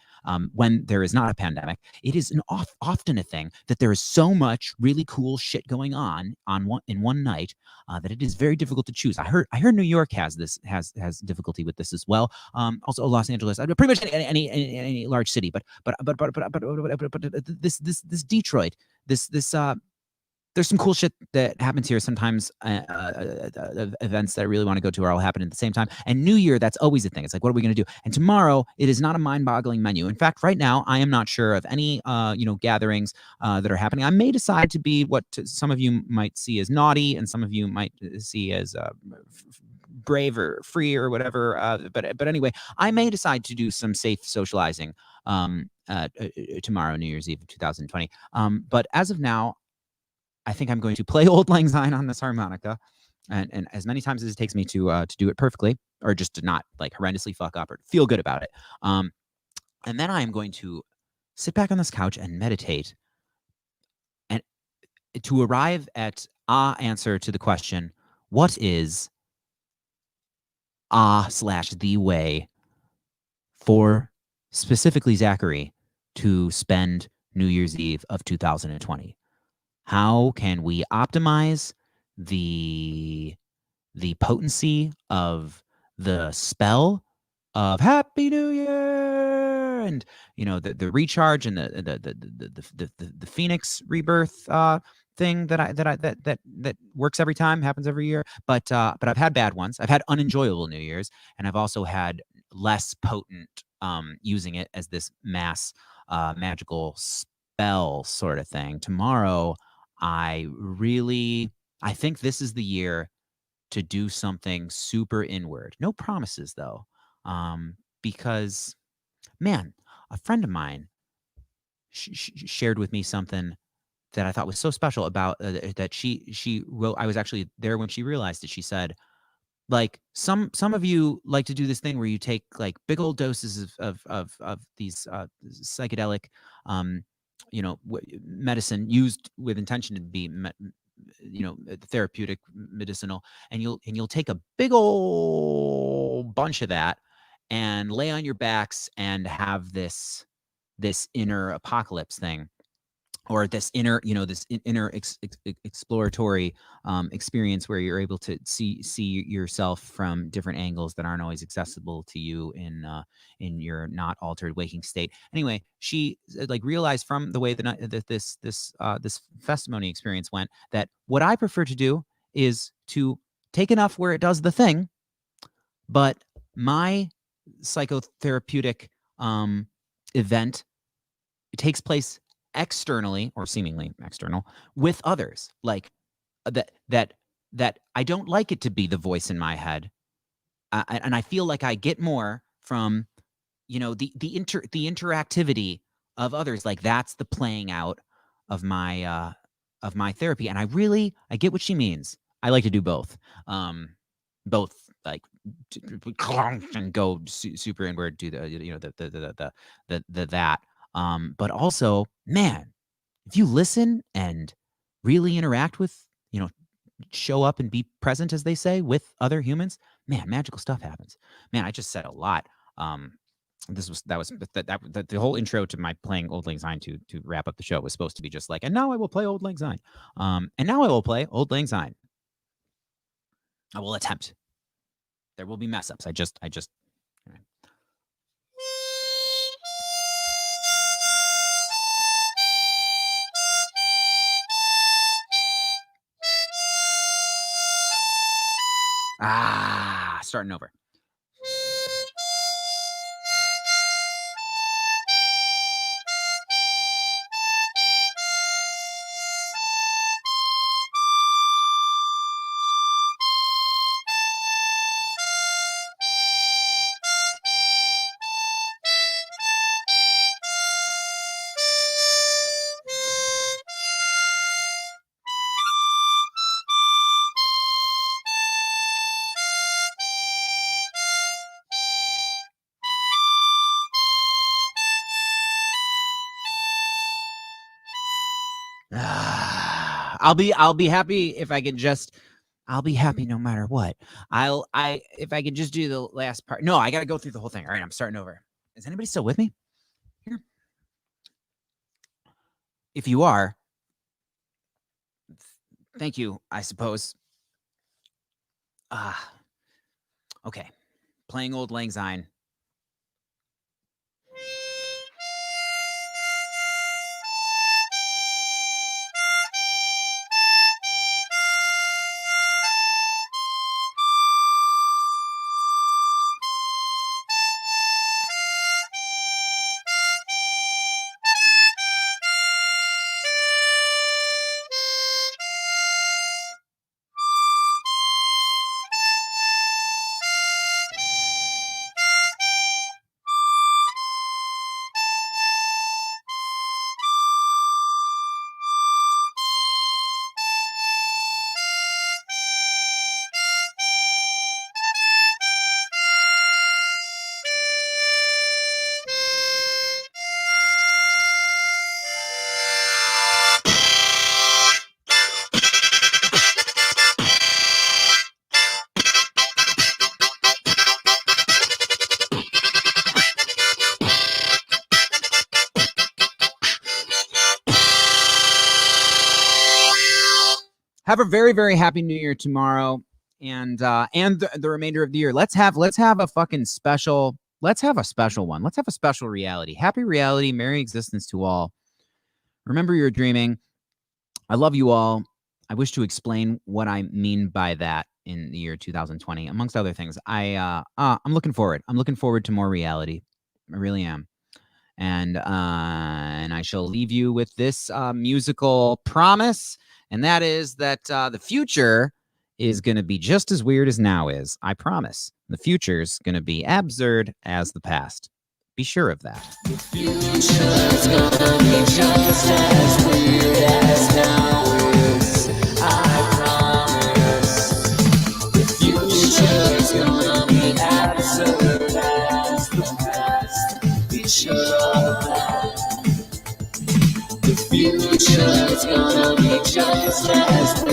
when there is not a pandemic, it is often a thing that there is so much really cool shit going on in one night that it is very difficult to choose. I heard New York has difficulty with this as well. Also Los Angeles, pretty much any large city. But this Detroit, this there's some cool shit that happens here sometimes. Events that I really want to go to are all happening at the same time. And New Year, that's always a thing. It's like, what are we going to do? And tomorrow, it is not a mind-boggling menu. In fact, right now, I am not sure of any gatherings that are happening. I may decide to be what some of you might see as naughty, and some of you might see as brave or free or whatever. But anyway, I may decide to do some safe socializing tomorrow, New Year's Eve of 2020. But as of now, I think I'm going to play Old Lang Syne on this harmonica, and as many times as it takes me to do it perfectly, or just to not like horrendously fuck up or feel good about it. And then I am going to sit back on this couch and meditate, and to arrive at answer to the question, what is /the way for specifically Zakery to spend New Year's Eve of 2020? How can we optimize the potency of the spell of Happy New Year, and the recharge and the Phoenix rebirth thing that works every time, happens every year. But I've had bad ones. I've had unenjoyable New Year's, and I've also had less potent using it as this mass magical spell sort of thing. Tomorrow, I think this is the year to do something super inward. No promises though, because man, a friend of mine shared with me something that I thought was so special about that she wrote. I was actually there when she realized it. She said, like, some of you like to do this thing where you take like big old doses of these psychedelic medicine used with intention to be therapeutic, medicinal, and you'll take a big old bunch of that and lay on your backs and have this this inner apocalypse thing, or this inner, this inner exploratory experience where you're able to see yourself from different angles that aren't always accessible to you in your not altered waking state. Anyway, she like realized from the way that this testimony experience went, that what I prefer to do is to take enough where it does the thing, but my psychotherapeutic event takes place externally, or seemingly external, with others. Like that I don't like it to be the voice in my head, and I feel like I get more from the interactivity of others. Like that's the playing out of my therapy, and I get what she means. I like to do both, like and go super inward, do the that. But also, man, if you listen and really interact with, show up and be present, as they say, with other humans, man, magical stuff happens. Man, I just said a lot. The whole intro to my playing Old Lang Syne to wrap up the show was supposed to be just like, and now I will play Old Lang Syne. And now I will play Old Lang Syne. I will attempt. There will be mess ups. I just. Starting over. I'll be happy if I can just. I'll be happy no matter what. If I can just do the last part. No, I got to go through the whole thing. All right, I'm starting over. Is anybody still with me? Here. If you are, thank you, I suppose. Okay. Playing Old Lang Syne. Have a very, very happy New Year tomorrow, and the remainder of the year. Let's have a fucking special. Let's have a special one. Let's have a special reality. Happy reality. Merry existence to all. Remember you're dreaming. I love you all. I wish to explain what I mean by that in the year 2020, amongst other things. I'm looking forward. I'm looking forward to more reality. I really am. And I shall leave you with this musical promise. And that is that the future is going to be just as weird as now is. I promise. The future's going to be absurd as the past. Be sure of that. The future's going to be just as weird as now is. I promise. The future's going to be absurd as the past. Be sure of that. The future's gonna be just as